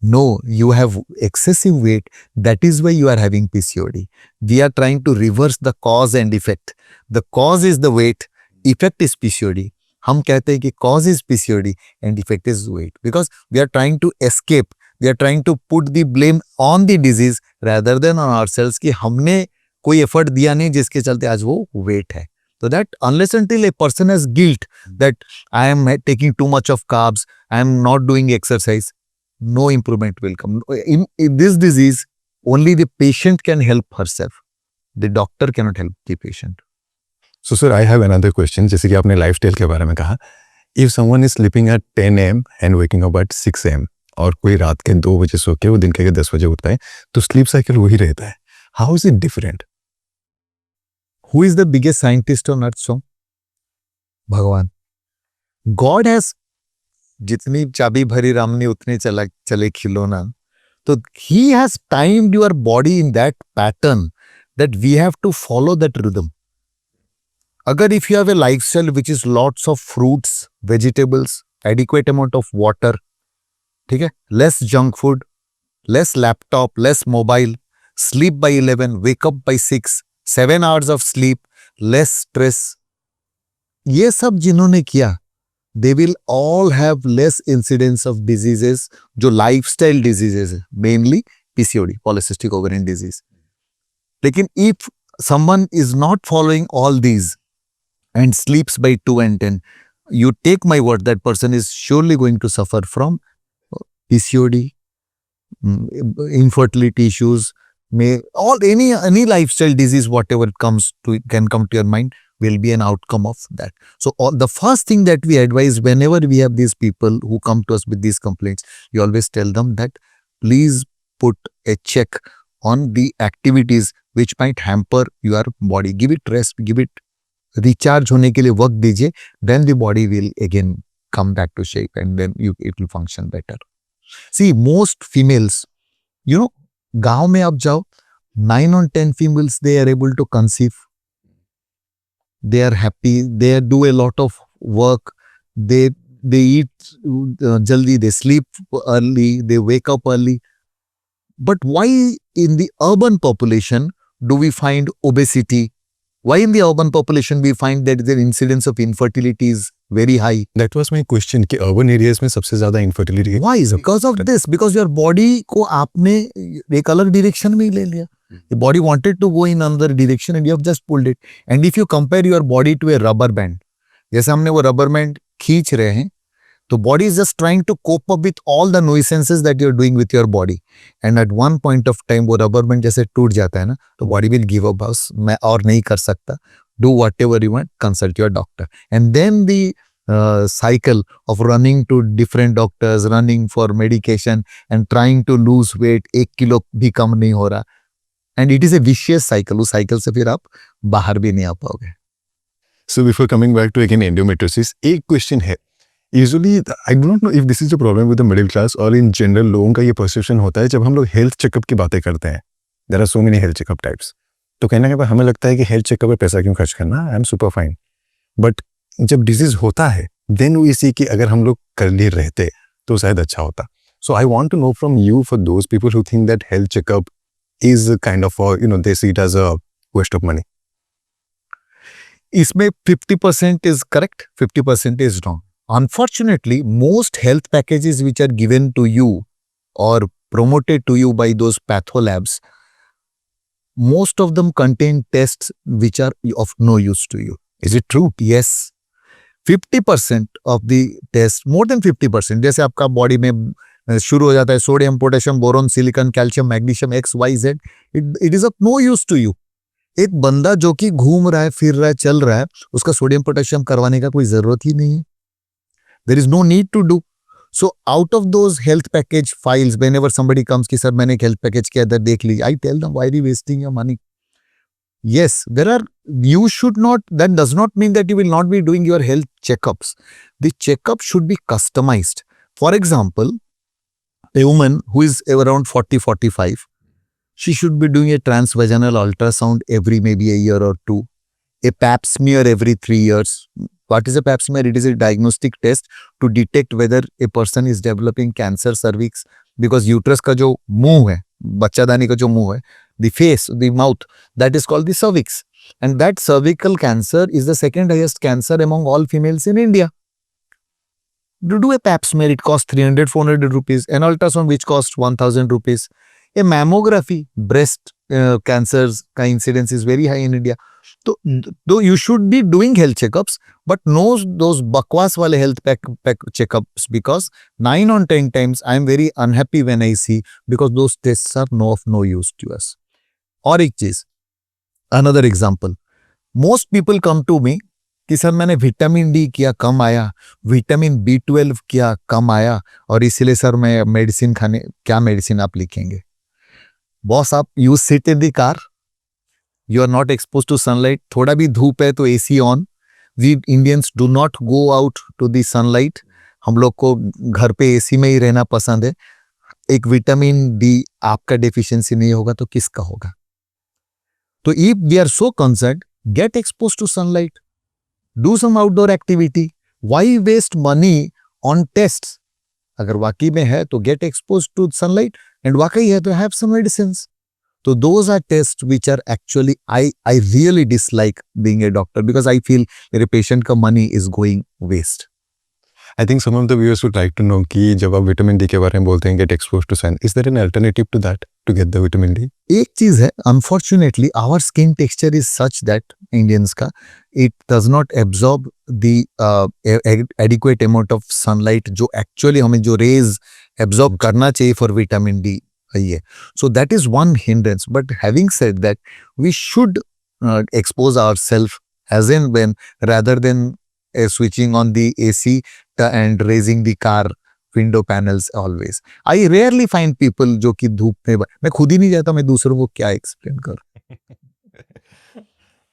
No, you have excessive weight. That is why you are having PCOD. We are trying to reverse the cause and effect. The cause is the weight, effect is PCOD. हम कहते हैं कि cause is PCOD and effect is weight. Because we are trying to escape. We are trying to put the blame on the disease rather than on ourselves कि हमने कोई effort दिया नहीं जिसके चलते आज वो weight है. So that unless until a person has guilt that I am taking too much of carbs, I am not doing exercise, no improvement will come. In this disease, only the patient can help herself. The doctor cannot help the patient. So sir, I have another question. जैसे कि आपने lifestyle के बारे में कहा, if someone is sleeping at 10 AM and waking up at 6 AM, और कोई रात के 2 बजे सो के वो दिन के 10 बजे उठता है, तो स्लीप साइकिल वही रहता है. How is it different? Who is the biggest scientist on earth? So, भगवान. God has, जितनी चाबी भरी रामनी उतने चले खिलौना. तो he has timed your body in that pattern that we have to follow that rhythm. अगर if you have a lifestyle which is lots of fruits, vegetables, adequate amount of water, ठीक है, less junk food, less laptop, less mobile, sleep by 11, wake up by 6, 7 hours of sleep, less stress, ये सब जिन्होंने किया, they will all have less incidence of diseases, जो lifestyle diseases है, mainly PCOD, polycystic ovarian disease. लेकिन if someone is not following all these and sleeps by 2 and 10, you take my word, that person is surely going to suffer from PCOD, infertility issues, any lifestyle disease, whatever can come to your mind, will be an outcome of that. So the first thing that we advise whenever we have these people who come to us with these complaints, we always tell them that please put a check on the activities which might hamper your body. Give it rest, give it recharge होने के लिए वक्त दीजिए, then the body will again come back to shape and then it will function better. See, most females, गांव में आप जाओ, 9 on 10 females, they are able to conceive. They are happy, they do a lot of work, they eat jaldi, they sleep early, they wake up early. But why in the urban population do we find obesity? Why in the urban population we find that the incidence of infertility is very high? That was my question कि urban areas में सबसे ज़्यादा infertility. Why? Because of this. Because your body को आपने एक अलग direction में ही ले लिया. The body wanted to go in another direction and you have just pulled it. And if you compare your body to a rubber band, जैसे हमने वो rubber band खींच रहे हैं, तो body is just trying to cope up with all the nuisances that you're doing with your body. And at one point of time वो rubber band जैसे टूट जाता है ना, तो body will give up, बस मैं और नहीं कर सकता. Do whatever you want, consult your doctor. And then the cycle of running to different doctors, running for medication and trying to lose weight, 1 kilo भी कम नहीं हो रहा. And it is a vicious cycle. उस cycle से फिर आप बाहर भी नहीं आ पाओगे. So before coming back to again endometriosis, एक question है. Usually, I do not know if this is a problem with the middle class or in general लोगों का ये perception होता है जब हम लोग health checkup की बातें करते हैं. There are so many health checkup types. तो कहने के बाद हमें लगता है कि health checkup पे पैसा क्यों खर्च करना? I am super fine. But जब disease होता है, then we see कि अगर हम लोग कर लिए रहते तो शायद अच्छा होता. So I want to know from you for those people who think that health checkup is kind of they see it as a waste of money. इसमें 50% is correct, 50% is wrong. Unfortunately, most health packages which are given to you or promoted to you by those patholabs, most of them contain tests which are of no use to you. Is it true? Yes. 50% of the tests, more than 50%, जैसे आपका body में शुरू हो जाता है sodium, potassium, boron, silicon, calcium, magnesium, X, Y, Z, it is of no use to you. एक बंदा जो कि घूम रहा है, फिर रहा है, चल रहा है, उसका सोडियम पोटेशियम करवाने का कोई जरूरत ही नहीं है. There is no need to do. So out of those health package files, whenever somebody comes कि सर मैंने एक हेल्थ पैकेज के अंदर देख ली, I tell them why are you wasting your money. Yes, there are, you should not, that does not mean that you will not be doing your health checkups. The checkup should be customized. For example, a woman who is around 40, 45, she should be doing a transvaginal ultrasound every maybe a year or two, a pap smear every 3 years. What is a pap smear? It is a diagnostic test to detect whether a person is developing cancer cervix, because uterus का जो मुंह है, बच्चादानी का जो मुंह है, the face, the mouth, that is called the cervix. And that cervical cancer is the second highest cancer among all females in India. To do a pap smear, it costs 300, 400 rupees. An ultrasound which costs 1000 rupees. A mammography, breast cancers का incidence is very high in India. So, though you should be doing health checkups, but no those bakwas wale health checkups, because 9 on 10 times I am very unhappy when I see, because those tests are of no use to us. और एक चीज, another example, most people come to me कि sir मैंने vitamin D किया कम आया, vitamin B12 किया कम आया, और इसलिए सर मैं मेडिसिन खाने, क्या मेडिसिन आप लिखेंगे? बॉस, आप you sit in the car, you are not expose to sunlight, थोड़ा भी धूप है तो AC on. We Indians do not go out to the sunlight, हम लोग को घर पे एसी में ही रहना पसंद है. एक विटामिन डी आपका डेफिशिएंसी नहीं होगा तो किसका होगा? तो if we are so concerned, get expose to sunlight, do some outdoor activity. Why waste money on tests? अगर वाकई में है तो get expose to sunlight, and वाकई है तो have some medicines. So those are tests which are actually, I really dislike being a doctor, because I feel मेरे patient का money is going waste. I think some of the viewers would like to know कि जब आप vitamin D के बारे में बोलते हैं get exposed to sun, is there an alternative to that to get the vitamin D? एक चीज है, unfortunately our skin texture is such that Indians का, it does not absorb the adequate amount of sunlight जो actually हमें जो rays absorb करना चाहिए for vitamin D. So that is one hindrance. But having said that, we should expose ourselves as and when, rather than switching on the AC and raising the car window panels always. I rarely find people जो कि धूप में, मैं खुद ही नहीं जाता, मैं दूसरों को क्या एक्सप्लेन करूं.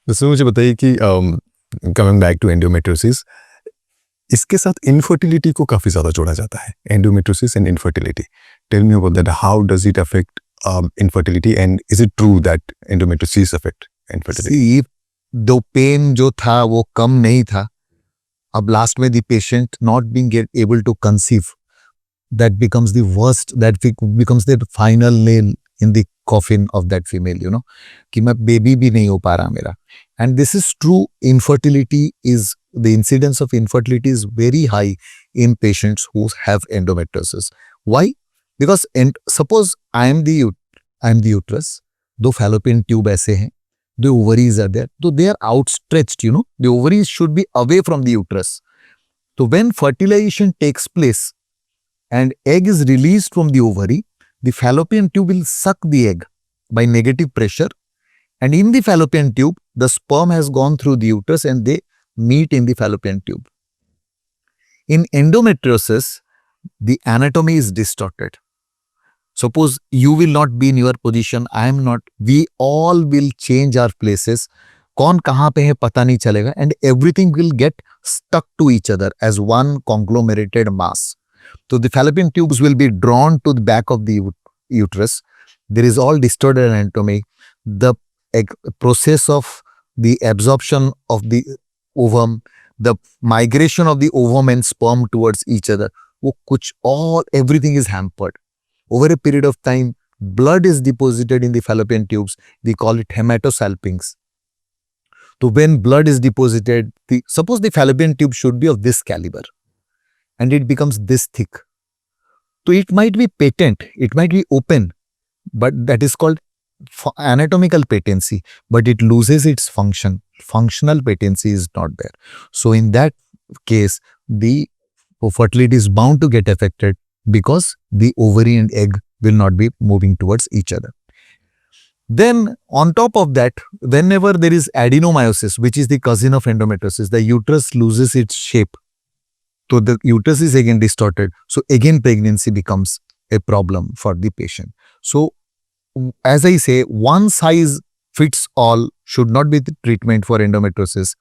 दोस्तों मुझे बताइए कि कमिंग बैक टू एंडोमेट्रियोसिस, इसके साथ इनफर्टिलिटी को काफी ज्यादा जोड़ा जाता है. Endometriosis and infertility, tell me about that. How does it affect infertility, and is it true that endometriosis affect infertility? Though pain जो था वो कम नहीं था, अब लास्ट में the patient not being able to conceive, that becomes the worst, that becomes the final nail in the coffin of that female, you know, कि मैं बेबी भी नहीं हो पा रहा मेरा. And this is true. Infertility is, the incidence of infertility is very high in patients who have endometriosis. Why? Because suppose I am the uterus, दो fallopian tube ऐसे हैं, the ovaries are there, so they are outstretched, you know, the ovaries should be away from the uterus. So when fertilization takes place and egg is released from the ovary, the fallopian tube will suck the egg by negative pressure, and in the fallopian tube, the sperm has gone through the uterus and they meet in the fallopian tube. In endometriosis, the anatomy is distorted. Suppose you will not be in your position, I am not, we all will change our places. कौन कहाँ पे है पता नहीं चलेगा, and everything will get stuck to each other as one conglomerated mass. So the fallopian tubes will be drawn to the back of the uterus. There is all distorted anatomy. The process of the absorption of the ovum, the migration of the ovum and sperm towards each other, वो कुछ all everything is hampered. Over a period of time, blood is deposited in the fallopian tubes. We call it hematosalpinx. So when blood is deposited, suppose the fallopian tube should be of this caliber and it becomes this thick. So it might be patent, it might be open, but that is called anatomical patency, but it loses its function. Functional patency is not there. So in that case, the fertility is bound to get affected because the ovary and egg will not be moving towards each other. Then on top of that, whenever there is adenomyosis, which is the cousin of endometriosis, the uterus loses its shape. So the uterus is again distorted. So again pregnancy becomes a problem for the patient. So as I say, one size fits all should not be the treatment for endometriosis.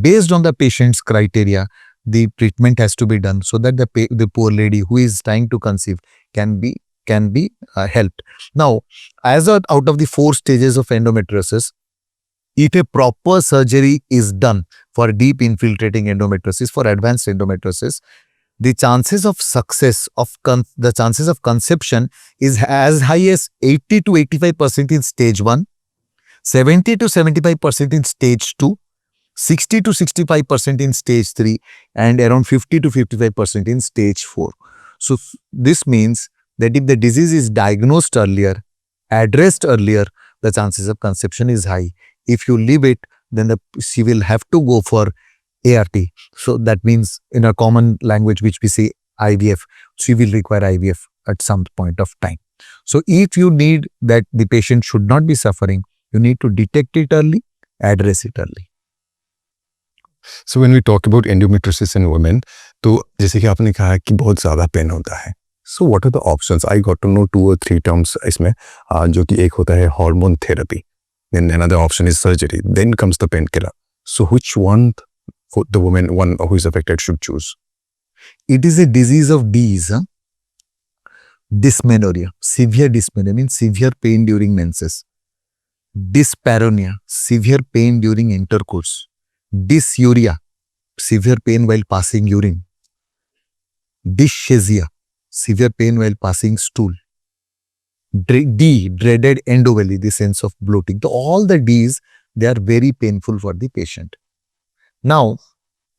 Based on the patient's criteria, the treatment has to be done so that the poor lady who is trying to conceive can be helped. Now, as out of the 4 stages of endometriosis, if a proper surgery is done for deep infiltrating endometriosis, for advanced endometriosis, the chances of success of the chances of conception is as high as 80 to 85% in stage 1, 70 to 75% in stage 2, 60 to 65% in stage 3, and around 50 to 55% in stage 4. So this means that if the disease is diagnosed earlier, addressed earlier, the chances of conception is high. If you leave it, then she will have to go for ART. So that means in a common language which we say IVF, she will require IVF at some point of time. So if you need that the patient should not be suffering, you need to detect it early, address it early. So when we talk about endometriosis in women, तो जैसे कि आपने कहा कि बहुत ज़्यादा pen होता है. So what are the options? I got to know 2 or 3 terms इसमें, जो कि एक होता है hormone therapy, then another option is surgery, then comes the painkiller. So which one the woman who is affected should choose? It is a disease of D's. Dysmenorrhea, severe dysmenorrhea means severe pain during menses. Dyspareunia, severe pain during intercourse. Dysuria, severe pain while passing urine. Dyschezia, severe pain while passing stool. D, dreaded endovalley, the sense of bloating. So all the D's, they are very painful for the patient. Now,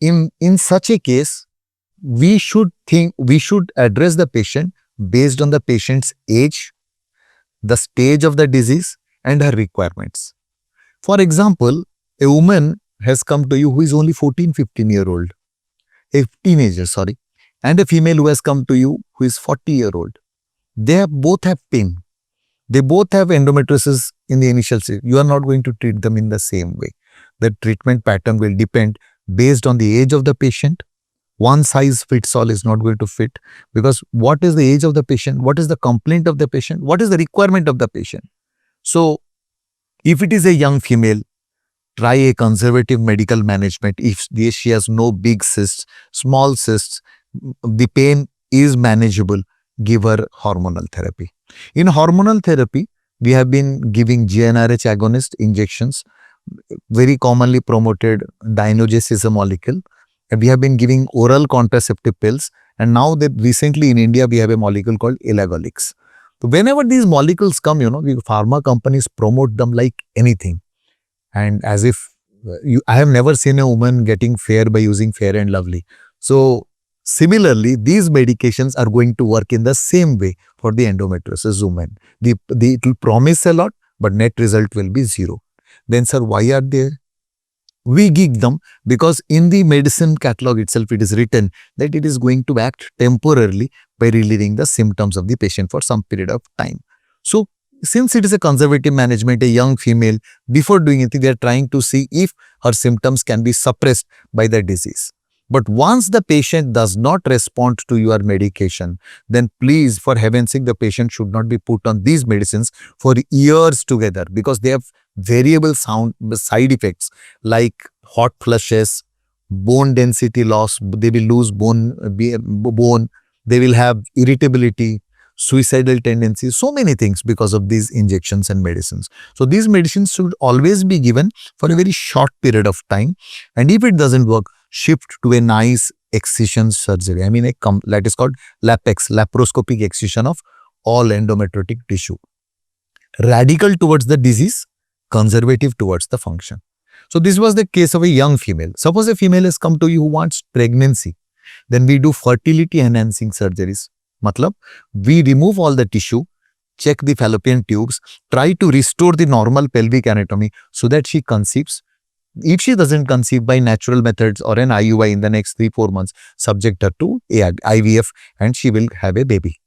in such a case, we should address the patient based on the patient's age, the stage of the disease, and her requirements. For example, a woman has come to you who is only 14-15-year-old, a teenager, and a female who has come to you who is 40-year-old. They both have pain. They both have endometriosis in the initial stage. You are not going to treat them in the same way. The treatment pattern will depend based on the age of the patient. One size fits all is not going to fit, because what is the age of the patient? What is the complaint of the patient? What is the requirement of the patient? So, if it is a young female, try a conservative medical management. If she has no big cysts, small cysts, the pain is manageable, give her hormonal therapy. In hormonal therapy, we have been giving GnRH agonist injections. Very commonly promoted Dinoges is a molecule. And we have been giving oral contraceptive pills. And now that recently in India, we have a molecule called elagolix. So whenever these molecules come, the pharma companies promote them like anything. And as if, I have never seen a woman getting fair by using Fair and Lovely. So similarly, these medications are going to work in the same way for the endometriosis woman. It will promise a lot, but net result will be 0. Then sir, why are they we gig them because in the medicine catalog itself it is written that it is going to act temporarily by relieving the symptoms of the patient for some period of time. So since it is a conservative management, a young female, before doing anything, they are trying to see if her symptoms can be suppressed by the disease. But once the patient does not respond to your medication, then please, for heaven's sake, the patient should not be put on these medicines for years together because they have variable side effects like hot flushes, bone density loss, they will lose bone, they will have irritability, suicidal tendencies, so many things because of these injections and medicines. So these medicines should always be given for a very short period of time, and if it doesn't work, shift to a nice excision surgery. I mean, that is called LAPEX, laparoscopic excision of all endometriotic tissue. Radical towards the disease, conservative towards the function. So this was the case of a young female. Suppose a female has come to you who wants pregnancy, then we do fertility enhancing surgeries. Matlab, we remove all the tissue, check the fallopian tubes, try to restore the normal pelvic anatomy so that she conceives. If she doesn't conceive by natural methods or an IUI in the next 3-4 months, subject her to IVF and she will have a baby.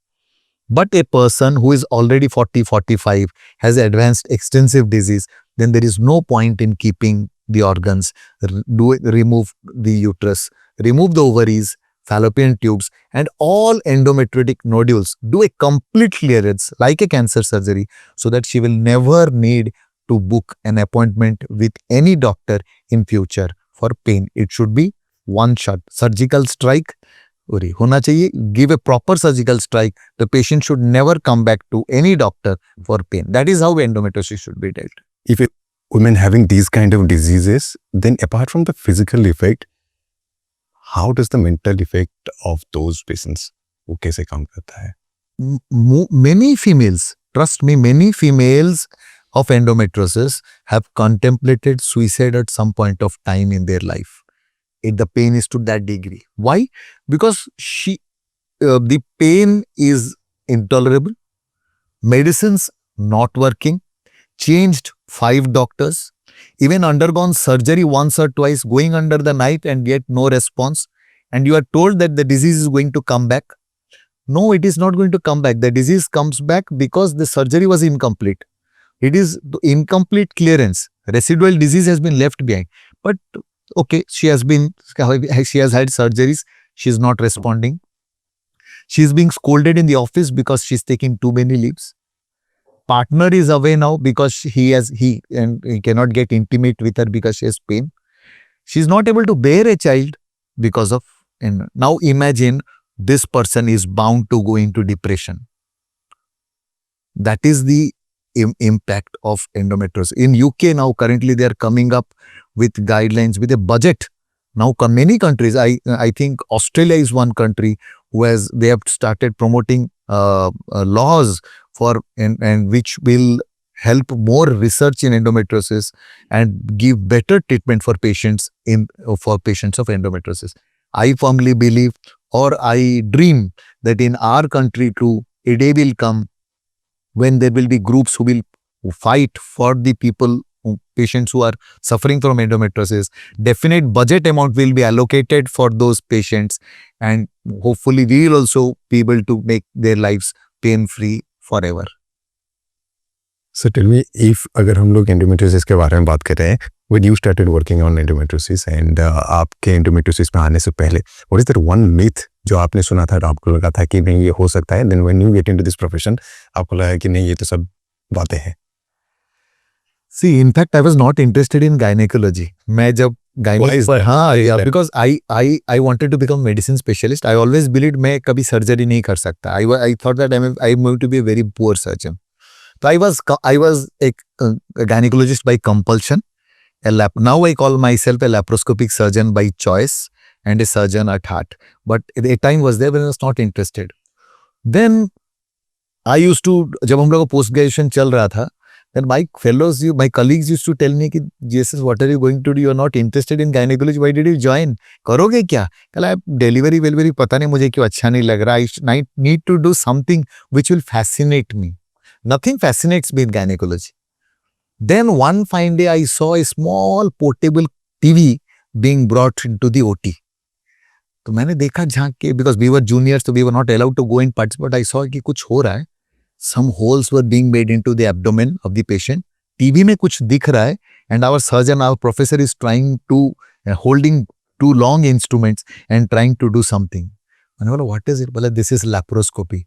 But a person who is already 40-45, has advanced extensive disease, then there is no point in keeping the organs, remove the uterus, remove the ovaries, fallopian tubes and all endometriotic nodules, do a complete clearance like a cancer surgery so that she will never need to book an appointment with any doctor in future for pain. It should be one shot. Surgical strike होना चाहिए. Give a proper surgical strike. The patient should never come back to any doctor for pain. That is how endometriosis should be dealt. If a women having these kind of diseases, then apart from the physical effect, how does the mental effect of those patients वो कैसे काम करता है? Many females, trust me, many females of endometriosis have contemplated suicide at some point of time in their life. The pain is to that degree. Why? Because the pain is intolerable, medicines not working, changed 5 doctors, even undergone surgery once or twice, going under the knife and yet no response, and you are told that the disease is going to come back. No, it is not going to come back. The disease comes back because the surgery was incomplete. It is incomplete clearance. Residual disease has been left behind. But okay, she has had surgeries. She is not responding. She is being scolded in the office because she is taking too many leaves. Partner is away now because he cannot get intimate with her because she has pain. She is not able to bear a child because of. And now imagine this person is bound to go into depression. That is the impact of endometriosis. In UK now, currently they are coming up with guidelines with a budget. Now many countries, I think Australia is one country they have started promoting laws for and which will help more research in endometriosis and give better treatment for patients of endometriosis. I firmly believe, or I dream, that in our country too, a day will come when there will be groups who will fight for the patients who are suffering from endometriosis. Definite budget amount will be allocated for those patients, and hopefully we will also be able to make their lives pain-free forever. So tell me, if अगर हम लोग endometriosis के बारे में बात कर रहे हैं, when you started working on endometriosis and आपके endometriosis में आने से पहले, what is that one myth जो आपने सुना था और आपको लगा था कि नहीं ये हो सकता है, then when you get into this profession, आपको लगा कि नहीं ये तो सब बातें हैं? See, in fact, I was not interested in gynecology. मैं जब because I wanted to become medicine specialist. I always believed मैं कभी surgery नहीं कर सकता. I thought that I'm going to be a very poor surgeon. So I was a gynecologist by compulsion. Now I call myself a laparoscopic surgeon by choice and a surgeon at heart. But a time was there when I was not interested. Then I used to, जब हम लोग post graduation चल रहा था, then my colleagues used to tell me कि Jesus, what are you going to do? You are not interested in gynecology. Why did you join? करोगे क्या? कल delivery पता नहीं मुझे क्यों अच्छा नहीं लग रहा. I need to do something which will fascinate me. Nothing fascinates me in gynecology. Then one fine day I saw a small portable TV being brought into the OT. तो मैंने देखा झांक के, because we were juniors, so we were not allowed to go in participate. I saw कि कुछ हो रहा है. Some holes were being made into the abdomen of the patient. TV में कुछ दिख रहा है, and our surgeon, our professor is trying to holding two long instruments and trying to do something. मैंने बोला what is it? बोला this is laparoscopy.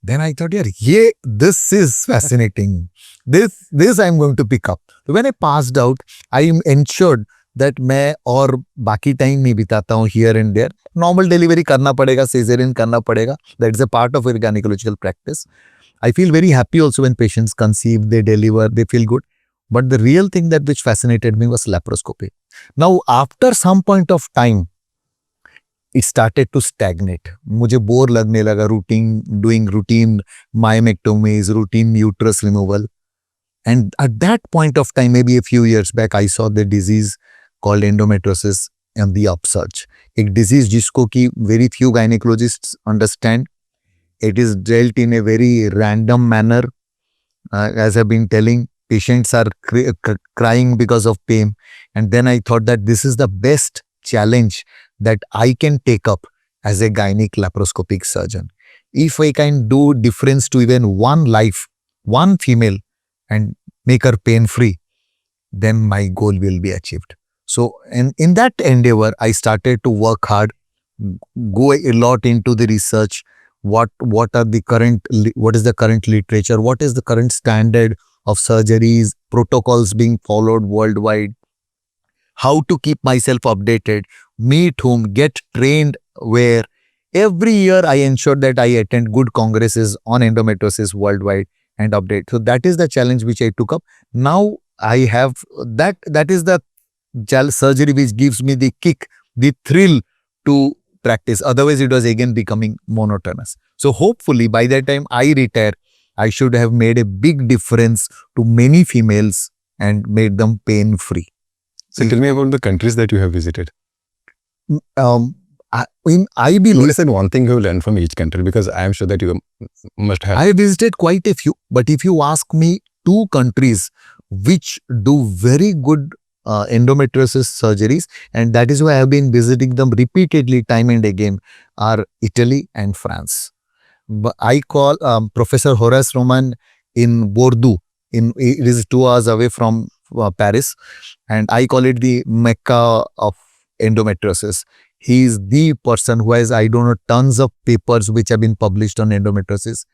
Then I thought, यार ये this is fascinating. This I'm going to pick up. So when I passed out, I ensured that मैं और बाकी time नहीं बिताता हूँ here and there. Normal delivery करना पड़ेगा, cesarean करना पड़ेगा. That is a part of a gynecological practice. I feel very happy also when patients conceive, they deliver, they feel good. But the real thing that which fascinated me was laparoscopy. Now, after some point of time, it started to stagnate. मुझे bore लगने लगा doing routine myomectomies, routine uterus removal. And at that point of time, maybe a few years back, I saw the disease called endometriosis and the upsurge. एक disease जिसको कि very few gynecologists understand. It is dealt in a very random manner. As I've been telling, patients are crying because of pain. And then I thought that this is the best challenge that I can take up as a gynec laparoscopic surgeon. If I can do difference to even one life, one female, and make her pain-free, then my goal will be achieved. So, and in that endeavor, I started to work hard, go a lot into the research. What is the current literature? What is the current standard of surgeries, protocols being followed worldwide? How to keep myself updated, meet whom, get trained where. Every year I ensure that I attend good congresses on endometriosis worldwide and update. So that is the challenge which I took up. Now I have that is the surgery which gives me the kick, the thrill to practice. Otherwise it was again becoming monotonous. So hopefully by the time I retire, I should have made a big difference to many females and made them pain-free. So tell me about the countries that you have visited. I What believe is that one thing you learned from each country? Because I am sure that you must have. I visited quite a few, but if you ask me two countries which do very good endometriosis surgeries, and that is why I have been visiting them repeatedly time and again, are Italy and France. But I call Professor Horace Roman in Bordeaux. It is 2 hours away from Paris, and I call it the Mecca of endometriosis. He is the person who has, I don't know, tons of papers which have been published on endometriosis.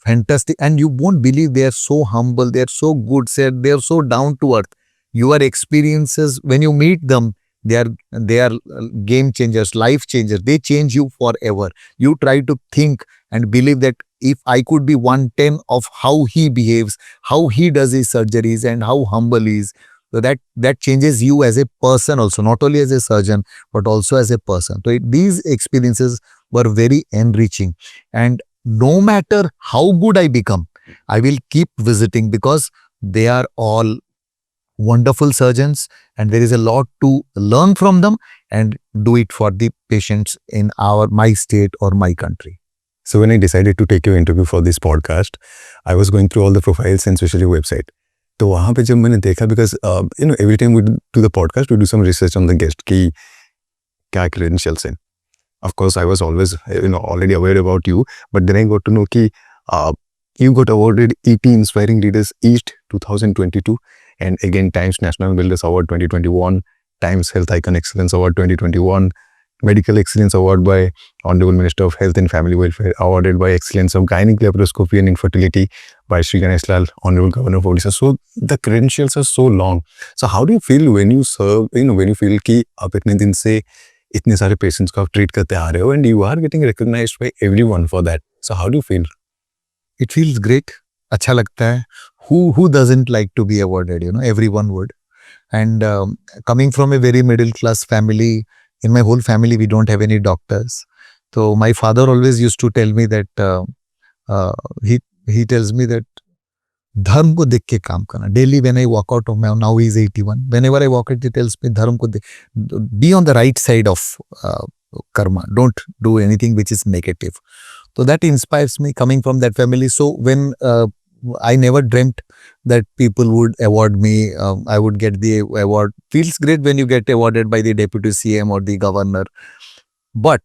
Fantastic. And you won't believe they are so humble, they are so good, they are so down to earth. Your experiences, when you meet them, they are game changers, life changers. They change you forever. You try to think and believe that if I could be 1/10 of how he behaves, how he does his surgeries, and how humble he is, so that changes you as a person also, not only as a surgeon, but also as a person. So these experiences were very enriching. And no matter how good I become, I will keep visiting because they are all wonderful surgeons and there is a lot to learn from them and do it for the patients in my state or my country. So when I decided to take your interview for this podcast, I was going through all the profiles and especially website. तो वहाँ पे जब मैंने देखा, because every time we do the podcast, we do some research on the guest कि क्या credentials हैं. Of course, I was always already aware about you, but then I got to know कि you got awarded ET Inspiring Leaders East 2022, and again Times National Builders Award 2021, Times Health Icon Excellence Award 2021, Medical Excellence Award by Honorable Minister of Health and Family Welfare, awarded by Excellence of Gynec Laparoscopy and Infertility by Shri Ganesh Lal, Honorable Governor of Odisha. So the credentials are so long. So how do you feel when you serve, when you feel कि आप इतने दिन से इतने सारे patients को आप treat करते आ रहे हो and you are getting recognized by everyone for that. So how do you feel? It feels great. अच्छा लगता है. Who doesn't like to be awarded? Everyone would. And coming from a very middle class family, in my whole family we don't have any doctors. So my father always used to tell me that he tells me that धर्म को देख के काम करना. Daily when I walk out of my, now he is 81. Whenever I walk out, he tells me धर्म को be on the right side of karma. Don't do anything which is negative. So that inspires me coming from that family. So when I never dreamt that people would award me. I would get the award. Feels great when you get awarded by the deputy CM or the governor. But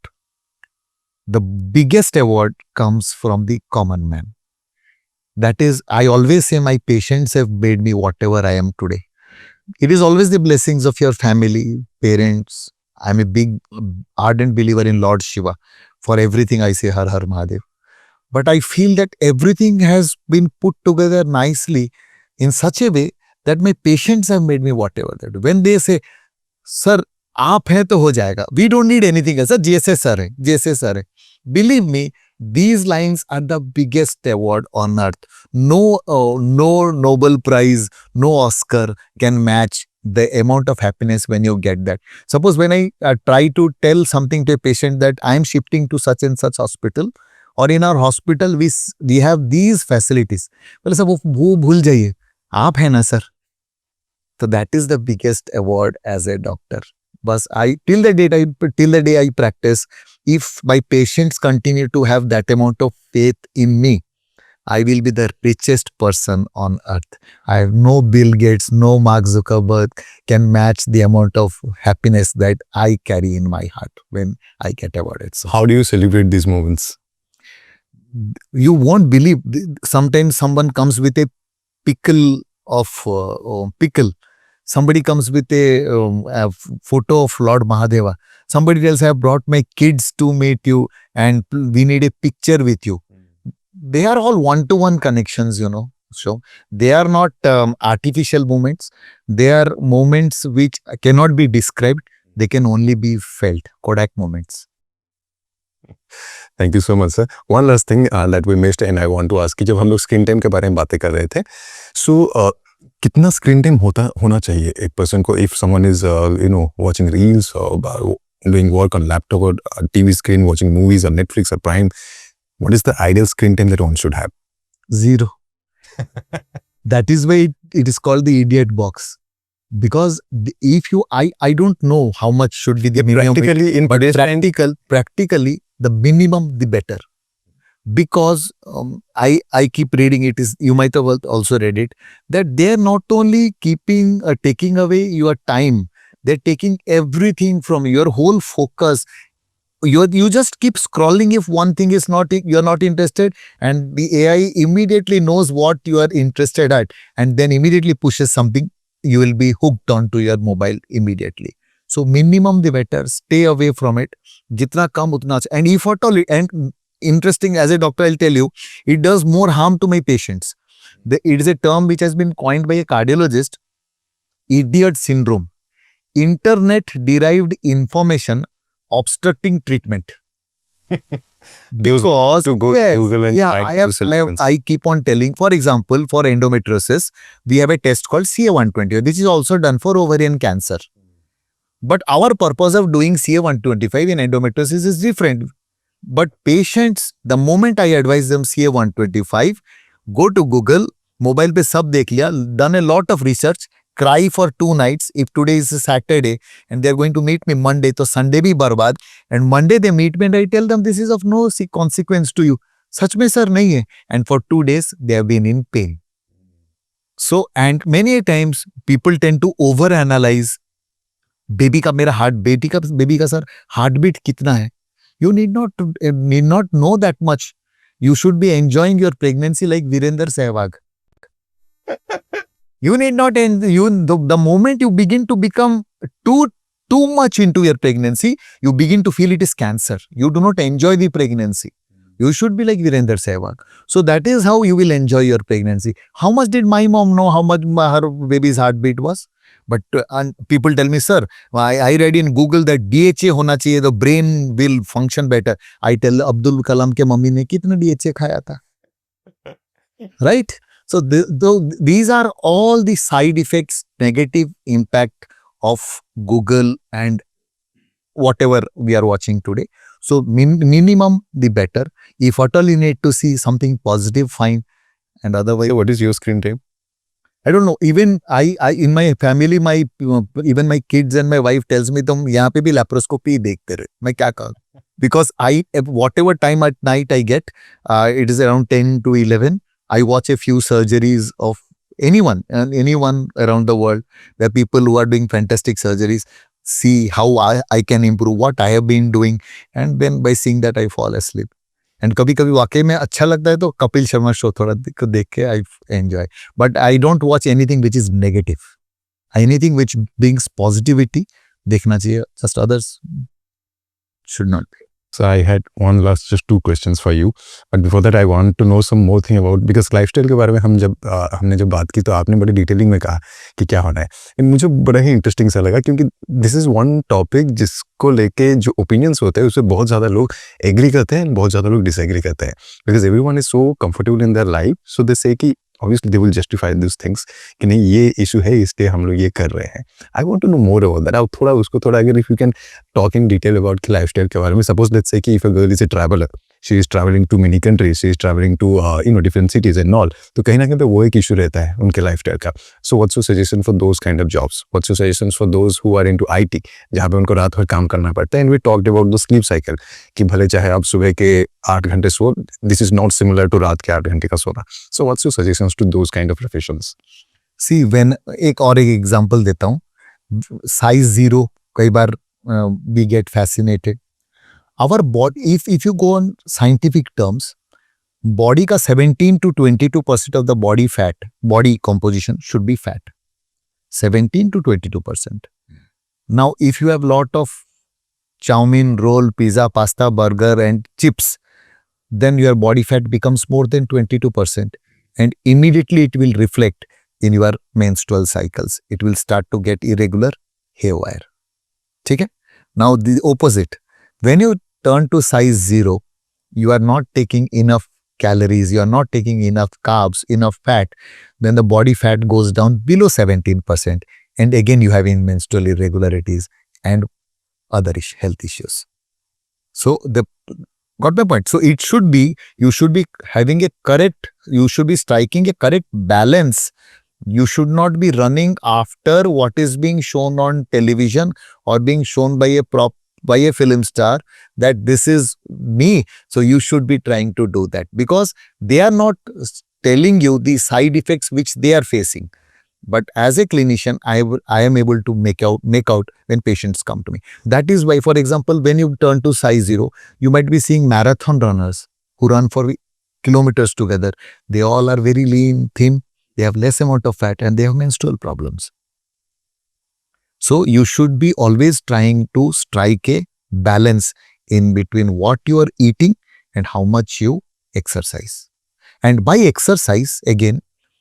the biggest award comes from the common man. That is, I always say my patients have made me whatever I am today. It is always the blessings of your family, parents. I'm a big, ardent believer in Lord Shiva. For everything I say Har Har Mahadev. But I feel that everything has been put together nicely in such a way that my patients have made me whatever they do. When they say, sir, आप हैं तो हो जाएगा. We don't need anything else. Sir, जैसे sir है, जैसे sir है. Believe me, these lines are the biggest award on earth. No Nobel Prize, no Oscar can match the amount of happiness when you get that. Suppose when I try to tell something to a patient that I am shifting to such and such hospital, or in our hospital we have these facilities. बोले sir वो भूल जाइए, आप हैं ना sir. So that is the biggest award as a doctor. But till the day I practice, if my patients continue to have that amount of faith in me, I will be the richest person on earth. I have no Bill Gates, no Mark Zuckerberg can match the amount of happiness that I carry in my heart when I get awarded. So How do you celebrate these moments? you won't believe, sometimes someone comes with a pickle of pickle. Somebody comes with a photo of Lord Mahadeva. Somebody else, I have brought my kids to meet you and we need a picture with you. They are all one-to-one connections, you know. So they are not artificial moments. They are moments which cannot be described. They can only be felt. Kodak moments. Thank you so much, sir. One last thing that we missed and I want to ask कि जब हम लोग screen time के बारे में बातें कर रहे थे, so कितना स्क्रीन टाइम होना चाहिए एक पर्सन को if someone is watching reels or doing work on laptop or TV screen, watching movies on Netflix or Prime, what is the ideal screen time that one should have? 0. That is why it is called the idiot box. Because if you, I don't know how much should be the minimum. Practically, the minimum, the better. Because I keep reading it, is you might have also read it, that they are not only taking away your time, they're taking everything from your whole focus. You just keep scrolling if one thing is you're not interested, and the AI immediately knows what you are interested at and then immediately pushes something. You will be hooked onto your mobile immediately. So minimum the better. Stay away from it. Jitna kam utna acha. And if at all, and interesting, as a doctor, I'll tell you, it does more harm to my patients. It is a term which has been coined by a cardiologist, idiot syndrome. Internet-derived information obstructing treatment. Because to go to Google and find I keep on telling, for example, for endometriosis, we have a test called CA120. This is also done for ovarian cancer. But our purpose of doing CA125 in endometriosis is different. But patients, the moment I advise them CA125, go to Google, mobile pe sab dekh liya, done a lot of research, cry for 2 nights. If today is a Saturday and they're going to meet me Monday, so Sunday bhi barbad. And Monday they meet me and I tell them this is of no consequence to you. Sach mein sir nahi hai. And for 2 days they have been in pain. So, and many a times people tend to overanalyze. Baby ka mera baby ka sir heartbeat kitna hai. You need not know that much. You should be enjoying your pregnancy like Virender Sehwag. You need not the moment you begin to become too much into your pregnancy, you begin to feel it is cancer. You do not enjoy the pregnancy. You should be like Virender Sehwag. So that is how you will enjoy your pregnancy. How much did my mom know how much her baby's heartbeat was? But people tell me, sir, I read in Google that DHA hona chahiye, the brain will function better. I tell Abdul Kalam ke mummy ne kitna DHA khaya tha. Right? So these are all the side effects, negative impact of Google and whatever we are watching today. So minimum the better. If at all you need to see something positive, fine. And otherwise, So what is your screen time? I don't know. Even I in my family, even my kids and my wife tells me, "Tum yahan pe bhi laparoscopy dekhte rahe." मैं क्या कहूँ? Because whatever time at night I get, it is around 10 to 11. I watch a few surgeries of anyone around the world. There are people who are doing fantastic surgeries. See how I can improve what I have been doing, and then by seeing that I fall asleep. And कभी कभी वाकई में अच्छा लगता है तो Kapil Sharma show थोड़ा देख के I enjoy. But I don't watch anything which is negative. Anything which brings positivity देखना चाहिए. Just others should not be. So I had one last, just two questions for you. But before that, I want to know some more thing about, because lifestyle के बारे में हमने जब बात की तो आपने बड़ी डिटेलिंग में कहा कि क्या होना है. And मुझे बड़ा ही इंटरेस्टिंग सा लगा, क्योंकि दिस इज वन टॉपिक जिसको लेके जो ओपिनियंस होते हैं उससे बहुत ज़्यादा लोग एग्री करते हैं, बहुत ज़्यादा लोग डिसएग्री करते हैं. Because everyone is so comfortable in their life, so they say कि obviously they will justify these things कि नहीं ये issue है इसलिए हम लोग ये कर रहे हैं. I want to know more about that. अब थोड़ा अगर if you can talk in detail about कि lifestyle के बारे में. Suppose let's say कि if a girl is a traveler, she is traveling to many countries, she is traveling to different cities and all, तो कहीं ना कहीं पे वो एक issue रहता है उनके lifestyle का. So what's your suggestion for those kind of jobs? What's your suggestions for those who are into IT, जहाँ पे उनको रात भर काम करना पड़ता है? And we talked about the sleep cycle कि भले चाहे आप सुबह के 8 घंटे सो, this is not similar to रात के 8 घंटे का सोना. So what's your suggestions to those kind of professions? See, when एक एग्जांपल देता हूँ, size 0 कई बार we get fascinated. Our body, if you go on scientific terms, body का 17 to 22% of the body composition should be fat. 17 to 22%. Now, if you have lot of chowmein, roll, pizza, pasta, burger and chips, then your body fat becomes more than 22%, and immediately it will reflect in your menstrual cycles. It will start to get irregular, haywire. ठीक है? Now the opposite. When you turn to size 0, you are not taking enough calories, you are not taking enough carbs, enough fat, then the body fat goes down below 17%, and again you have menstrual irregularities and other health issues. So got my point. So it should be, you should be having you should be striking a correct balance. You should not be running after what is being shown on television or being shown by a film star, that this is me. So you should be trying to do that, because they are not telling you the side effects which they are facing. But as a clinician, I am able to make out when patients come to me. That is why, for example, when you turn to size 0, you might be seeing marathon runners who run for kilometers together. They all are very lean, thin, they have less amount of fat, and they have menstrual problems. So you should be always trying to strike a balance in between what you are eating and how much you exercise. And by exercise, again,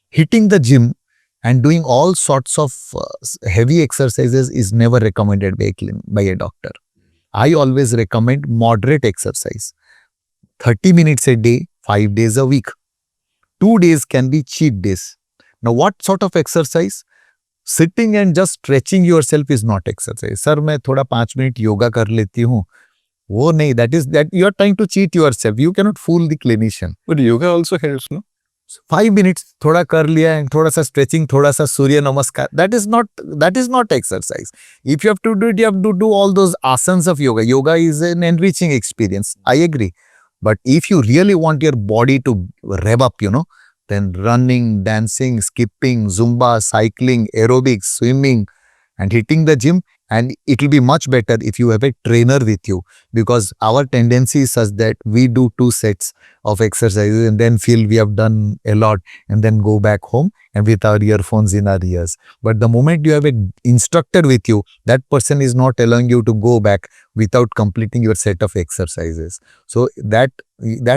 hitting the gym and doing all sorts of heavy exercises is never recommended by a doctor. I always recommend moderate exercise. 30 minutes a day, 5 days a week. 2 days can be cheat days. Now, what sort of exercise? Sitting and just stretching yourself is not exercise. Sir, मैं थोड़ा 5 minute yoga कर लेती हूँ. वो नहीं, that you are trying to cheat yourself. You cannot fool the clinician. But yoga also helps, no? 5 minutes थोड़ा कर लिया and थोड़ा सा stretching, थोड़ा सा सूर्य नमस्कार. That is not exercise. If you have to do it, you have to do all those asanas of yoga. Yoga is an enriching experience. I agree. But if you really want your body to rev up, then running, dancing, skipping, Zumba, cycling, aerobics, swimming, and hitting the gym. And it will be much better if you have a trainer with you, because our tendency is such that we do 2 sets of exercises and then feel we have done a lot and then go back home and with our earphones in our ears. But the moment you have an instructor with you, that person is not allowing you to go back without completing your set of exercises. So that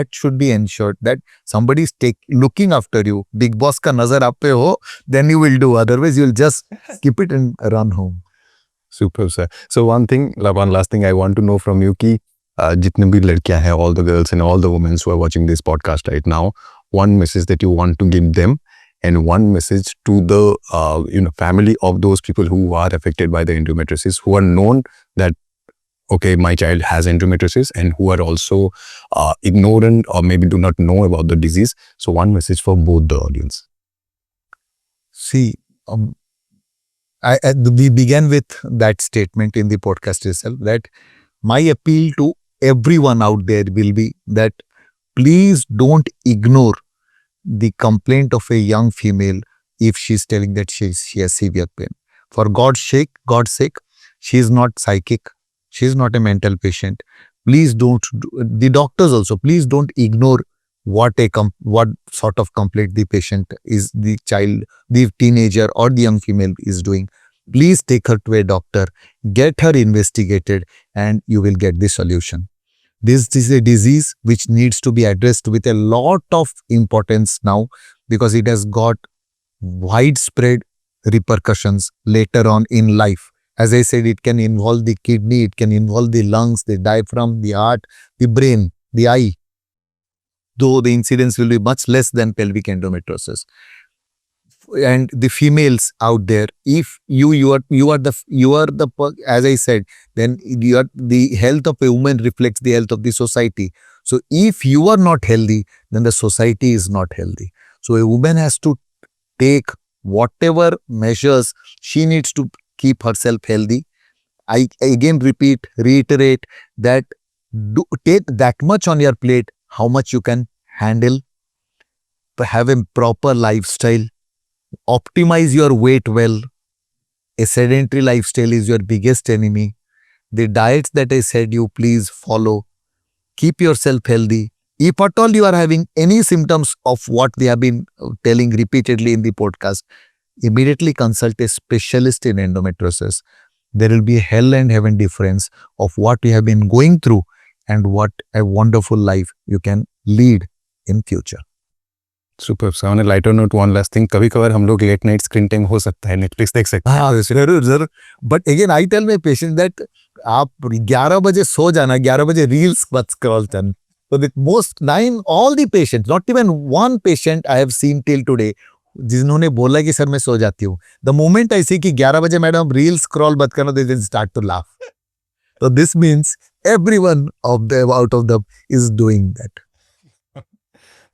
should be ensured, that somebody is looking after you. Big boss ka nazar aap pe ho, then you will do. Otherwise, you will just skip it and run home. Super, sir. So one last thing I want to know from you कि जितने भी लड़कियां हैं, all the girls and all the women who are watching this podcast right now, one message that you want to give them, and one message to the family of those people who are affected by the endometriosis, who are known that okay, my child has endometriosis, and who are also ignorant or maybe do not know about the disease. So one message for both the audience. See, we began with that statement in the podcast itself, that my appeal to everyone out there will be that please don't ignore the complaint of a young female if she's telling that she has severe pain. For God's sake, she is not psychic. She is not a mental patient. Please don't, the doctors also, please don't ignore what sort of complaint the patient is, the child, the teenager or the young female is doing. Please take her to a doctor, get her investigated, and you will get the solution. This is a disease which needs to be addressed with a lot of importance now, because it has got widespread repercussions later on in life. As I said, it can involve the kidney, it can involve the lungs, the diaphragm, the heart, the brain, the eye, though the incidence will be much less than pelvic endometriosis. And the females out there, if you are the, as I said, then the health of a woman reflects the health of the society. So if you are not healthy, then the society is not healthy. So a woman has to take whatever measures she needs to keep herself healthy. I again reiterate that take that much on your plate, how much you can handle, have a proper lifestyle, optimize your weight well. A sedentary lifestyle is your biggest enemy. The diets that I said you please follow. Keep yourself healthy. If at all you are having any symptoms of what they have been telling repeatedly in the podcast, immediately consult a specialist in endometriosis. There will be a hell and heaven difference of what you have been going through and what a wonderful life you can lead in future. Super. So on a lighter note, one last thing, कभी कभार हम लोग late night screen time हो सकता है, Netflix देख सकते हैं. हाँ जरूर. But again I tell my patient that आप 11 बजे सो जाना, 11 बजे रील्स मत स्क्रॉल करना. So the most 9 all the patients, not even one patient I have seen till today जिन्होंने बोला कि सर मैं सो जाती हूँ, the moment I see कि 11 बजे मैडम रील स्क्रॉल मत करना, they then start to laugh. So this means everyone of them out of them is doing that.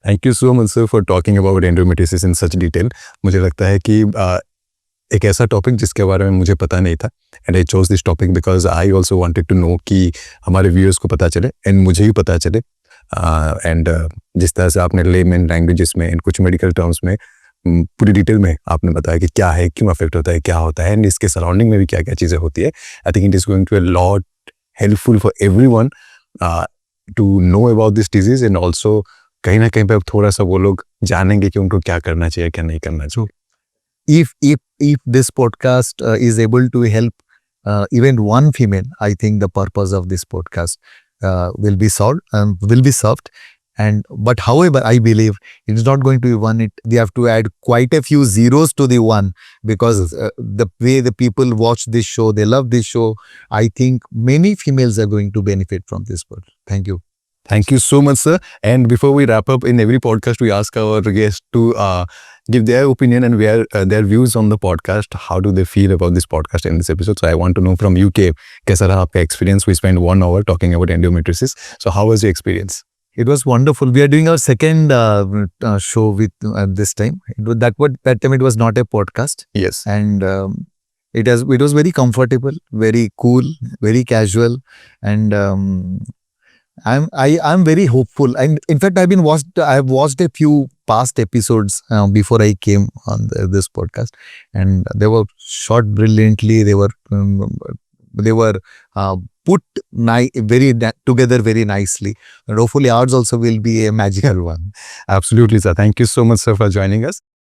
Thank you so much sir for talking about endometriosis in such detail. मुझे लगता है कि एक ऐसा topic जिसके बारे में मुझे पता नहीं था, and I chose this topic because I also wanted to know कि हमारे व्यूअर्स को पता चले एंड मुझे भी पता चले. एंड जिस तरह से आपने लेमन लैंग्वेजेस में एंड कुछ मेडिकल टर्म्स में पूरी डिटेल में आपने बताया कि क्या है, क्यों अफेक्ट होता है, क्या होता है, एंड इसके सराउंडिंग में भी क्या क्या चीज़ें होती है. I think it is going to a lot helpful for everyone to know about this disease, and also कहीं ना कहीं पे अब थोड़ा सा वो लोग जानेंगे कि उनको क्या करना चाहिए, क्या नहीं करना चाहिए. If this podcast is able to help even one female, I think the purpose of this podcast will be solved. And but however, I believe it's not going to be one. They have to add quite a few zeros to the one, because the way the people watch this show, they love this show. I think many females are going to benefit from this podcast. Thank you. Thank you so much, sir. And before we wrap up, in every podcast, we ask our guests to give their opinion and their views on the podcast. How do they feel about this podcast and this episode? So I want to know from you, कैसा रहा आपका experience? We spent 1 hour talking about endometriosis. So how was your experience? It was wonderful. We are doing our second show with this time. That time it was not a podcast, Yes. and it was very comfortable, very cool, very casual, and I'm very hopeful. And in fact, I have watched a few past episodes before I came on this podcast, and they were shot brilliantly. They were put together very nicely, and hopefully ours also will be a magical one. Absolutely, sir. Thank you so much, sir, for joining us.